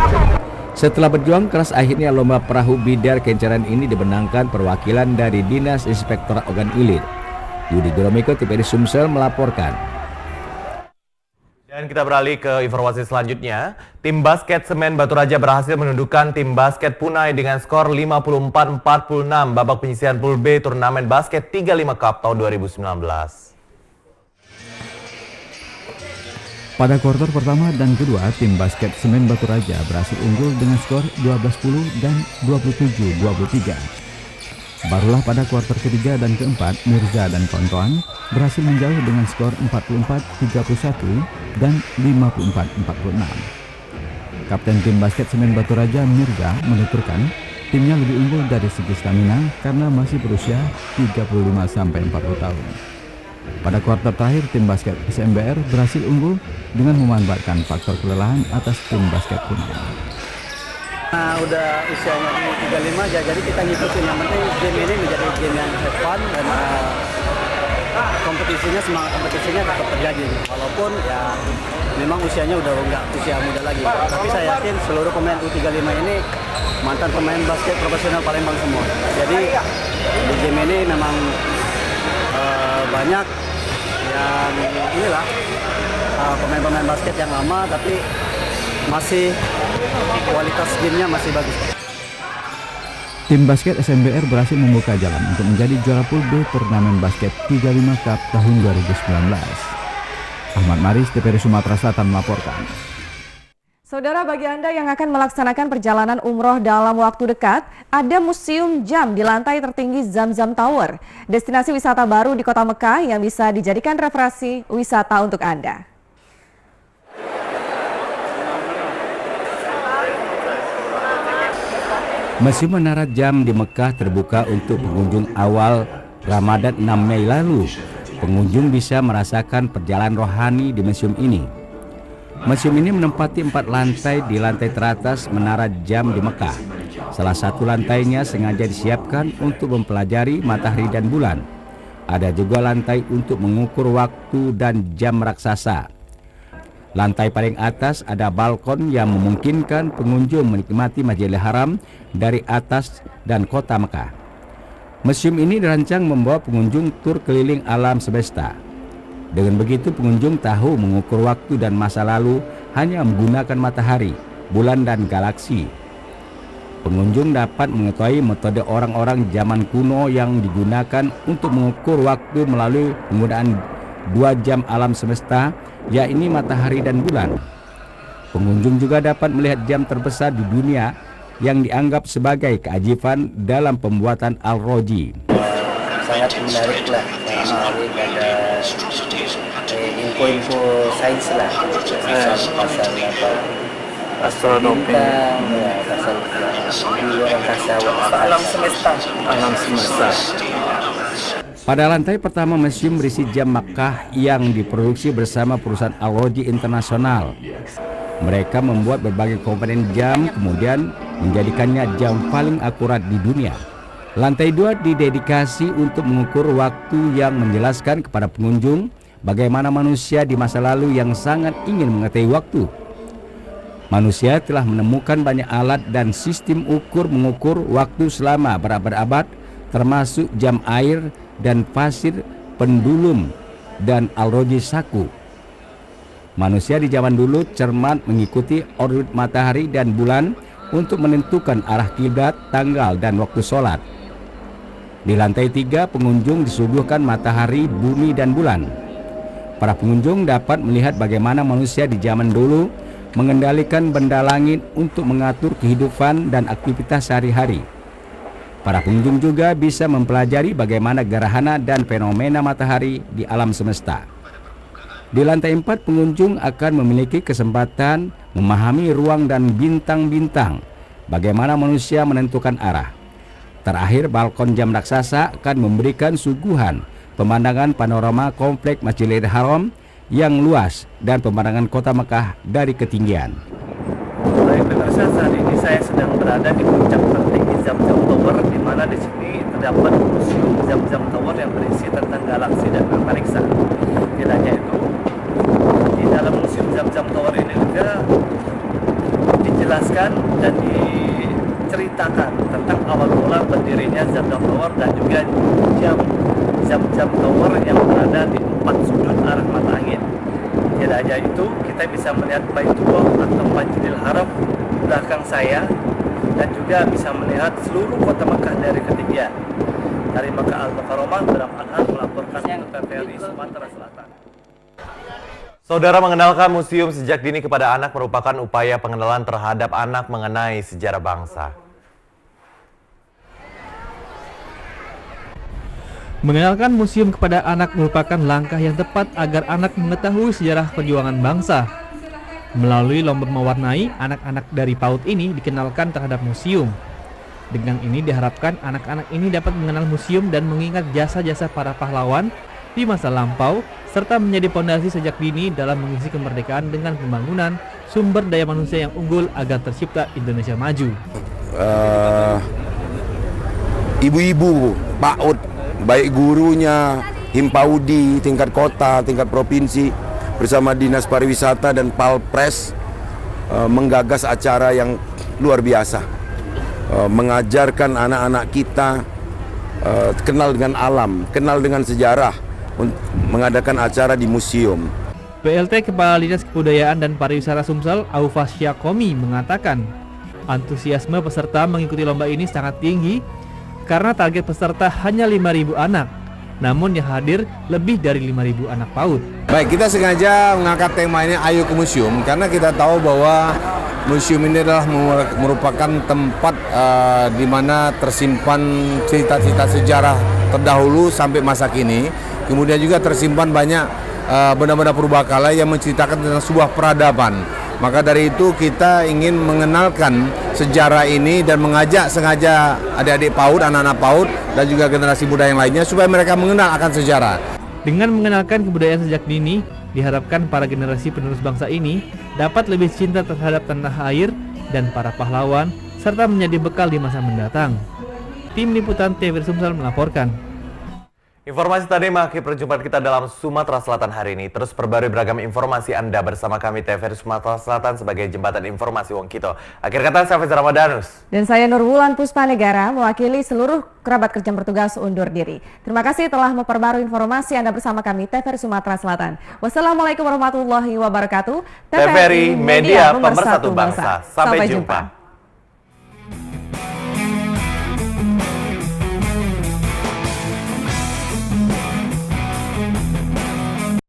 Setelah berjuang keras, akhirnya lomba perahu Bidar Kenceran ini dimenangkan perwakilan dari Dinas Inspektorat Ogan Ilir. Yudi Duromiko, TVRI Sumsel melaporkan. Dan kita beralih ke informasi selanjutnya. Tim basket Semen Batu Raja berhasil menundukkan tim basket Punai dengan skor 54-46 babak penyisihan Pool B turnamen basket 35 Cup tahun 2019. Pada kuarter pertama dan kedua, tim basket Semen Batu Raja berhasil unggul dengan skor 12-10 dan 27-23. Barulah pada kuarter ketiga dan keempat, Mirza dan kawan-kawan berhasil menjauh dengan skor 44-31 dan 54-46. Kapten tim basket Semen Batu Raja, Mirza, menuturkan timnya lebih unggul dari segi stamina karena masih berusia 35-40 tahun. Pada kuarter terakhir, tim basket SMBR berhasil unggul dengan memanfaatkan faktor kelelahan atas tim basket Punai. Udah usianya 35 ya, jadi kita ngikutin. Yang penting game ini menjadi game yang fun dan kompetisinya, semangat kompetisinya tetap terjadi. Walaupun ya memang usianya udah nggak usia muda lagi. Tapi saya yakin seluruh pemain U35 ini mantan pemain basket profesional Palembang semua. Jadi di game ini memang banyak yang inilah pemain-pemain basket yang lama tapi masih kualitas gamenya masih bagus. Tim basket SMBR berhasil membuka jalan untuk menjadi juara pool B turnamen basket 35 Cup tahun 2019. Ahmad Maris, TVRI Sumatera Selatan melaporkan. Saudara, bagi Anda yang akan melaksanakan perjalanan umroh dalam waktu dekat, ada museum jam di lantai tertinggi Zamzam Tower, destinasi wisata baru di Kota Mekah yang bisa dijadikan referensi wisata untuk Anda. Museum Menara Jam di Mekah terbuka untuk pengunjung awal Ramadan 6 Mei lalu. Pengunjung bisa merasakan perjalanan rohani di museum ini. Museum ini menempati 4 lantai di lantai teratas Menara Jam di Mekah. Salah satu lantainya sengaja disiapkan untuk mempelajari matahari dan bulan. Ada juga lantai untuk mengukur waktu dan jam raksasa. Lantai paling atas ada balkon yang memungkinkan pengunjung menikmati Masjidil Haram dari atas dan kota Mekah. Museum ini dirancang membawa pengunjung tur keliling alam semesta. Dengan begitu pengunjung tahu mengukur waktu dan masa lalu hanya menggunakan matahari, bulan dan galaksi. Pengunjung dapat mengetahui metode orang-orang zaman kuno yang digunakan untuk mengukur waktu melalui penggunaan 2 jam alam semesta, yakni matahari dan bulan. Pengunjung juga dapat melihat jam terbesar di dunia yang dianggap sebagai keajaiban dalam pembuatan Al-Roji. Sangat menarik lah, ada info-info sains lah, pasal apa astronomi, pasal alam semesta. Pada lantai pertama museum berisi jam Makkah yang diproduksi bersama perusahaan Al-Roji Internasional. Mereka membuat berbagai komponen jam kemudian menjadikannya jam paling akurat di dunia. Lantai 2 didedikasi untuk mengukur waktu yang menjelaskan kepada pengunjung bagaimana manusia di masa lalu yang sangat ingin mengetahui waktu. Manusia telah menemukan banyak alat dan sistem ukur mengukur waktu selama berabad-abad, termasuk jam air dan pasir pendulum dan Al-Roji saku. Manusia di zaman dulu cermat mengikuti orbit matahari dan bulan untuk menentukan arah kiblat, tanggal dan waktu sholat. Di lantai 3 pengunjung disuguhkan matahari, bumi dan bulan. Para pengunjung dapat melihat bagaimana manusia di zaman dulu mengendalikan benda langit untuk mengatur kehidupan dan aktivitas sehari-hari. Para pengunjung juga bisa mempelajari bagaimana gerhana dan fenomena matahari di alam semesta. Di lantai 4 pengunjung akan memiliki kesempatan memahami ruang dan bintang-bintang, bagaimana manusia menentukan arah. Terakhir, balkon jam raksasa akan memberikan suguhan pemandangan panorama kompleks Masjidil Haram yang luas dan pemandangan kota Mekah dari ketinggian. Baik pemirsa, saat ini saya sedang berada di puncak tertinggi Zamzam Tower, di mana di sini terdapat museum Zamzam Tower yang berisi tentang galaksi dan antariksa. Tidak hanya itu, di dalam museum Zamzam Tower ini juga dijelaskan dan diceritakan tentang awal mula berdirinya Zamzam Tower dan juga jam Zamzam Tower yang berada di 4 sudut arah mata angin. Tidak hanya itu, kita bisa melihat Baitullah atau Masjidil Haram di belakang saya dan juga bisa melihat seluruh kota Mekah dari ketinggian. Dari Mekah Al-Mukarramah, Bram Anhar melaporkan untuk TVRI Sumatera Selatan. Saudara, mengenalkan museum sejak dini kepada anak merupakan upaya pengenalan terhadap anak mengenai sejarah bangsa. Mengenalkan museum kepada anak merupakan langkah yang tepat agar anak mengetahui sejarah perjuangan bangsa. Melalui lomba mewarnai, anak-anak dari PAUD ini dikenalkan terhadap museum. Dengan ini diharapkan anak-anak ini dapat mengenal museum dan mengingat jasa-jasa para pahlawan di masa lampau, serta menjadi fondasi sejak dini dalam mengisi kemerdekaan dengan pembangunan sumber daya manusia yang unggul agar tercipta Indonesia maju. Ibu-ibu PAUD, baik gurunya, Himpaudi, tingkat kota, tingkat provinsi, bersama Dinas Pariwisata dan Palpres menggagas acara yang luar biasa. Mengajarkan anak-anak kita kenal dengan alam, kenal dengan sejarah, mengadakan acara di museum. PLT Kepala Dinas Kebudayaan dan Pariwisata Sumsel, Aufasya Komi, mengatakan antusiasme peserta mengikuti lomba ini sangat tinggi karena target peserta hanya 5.000 anak, namun yang hadir lebih dari 5.000 anak PAUD. Baik, kita sengaja mengangkat tema ini Ayo ke Museum karena kita tahu bahwa museum ini adalah merupakan tempat di mana tersimpan cerita-cerita sejarah terdahulu sampai masa kini. Kemudian juga tersimpan banyak benda-benda purbakala yang menceritakan tentang sebuah peradaban. Maka dari itu kita ingin mengenalkan sejarah ini dan mengajak sengaja adik-adik PAUD, anak-anak PAUD dan juga generasi muda yang lainnya supaya mereka mengenal akan sejarah. Dengan mengenalkan kebudayaan sejak dini, diharapkan para generasi penerus bangsa ini dapat lebih cinta terhadap tanah air dan para pahlawan serta menjadi bekal di masa mendatang. Tim Liputan TVRI Sumsel melaporkan. Informasi tadi mengakhiri perjumpaan kita dalam Sumatera Selatan hari ini. Terus perbarui beragam informasi Anda bersama kami TVRI Sumatera Selatan sebagai jembatan informasi Wong Kito. Akhir kata, saya Faizal Ramadanus. Dan saya Nurwulan Puspanegara, mewakili seluruh kerabat kerja bertugas undur diri. Terima kasih telah memperbarui informasi Anda bersama kami TVRI Sumatera Selatan. Wassalamualaikum warahmatullahi wabarakatuh. TVRI Media Pemersatu Bangsa. Sampai jumpa.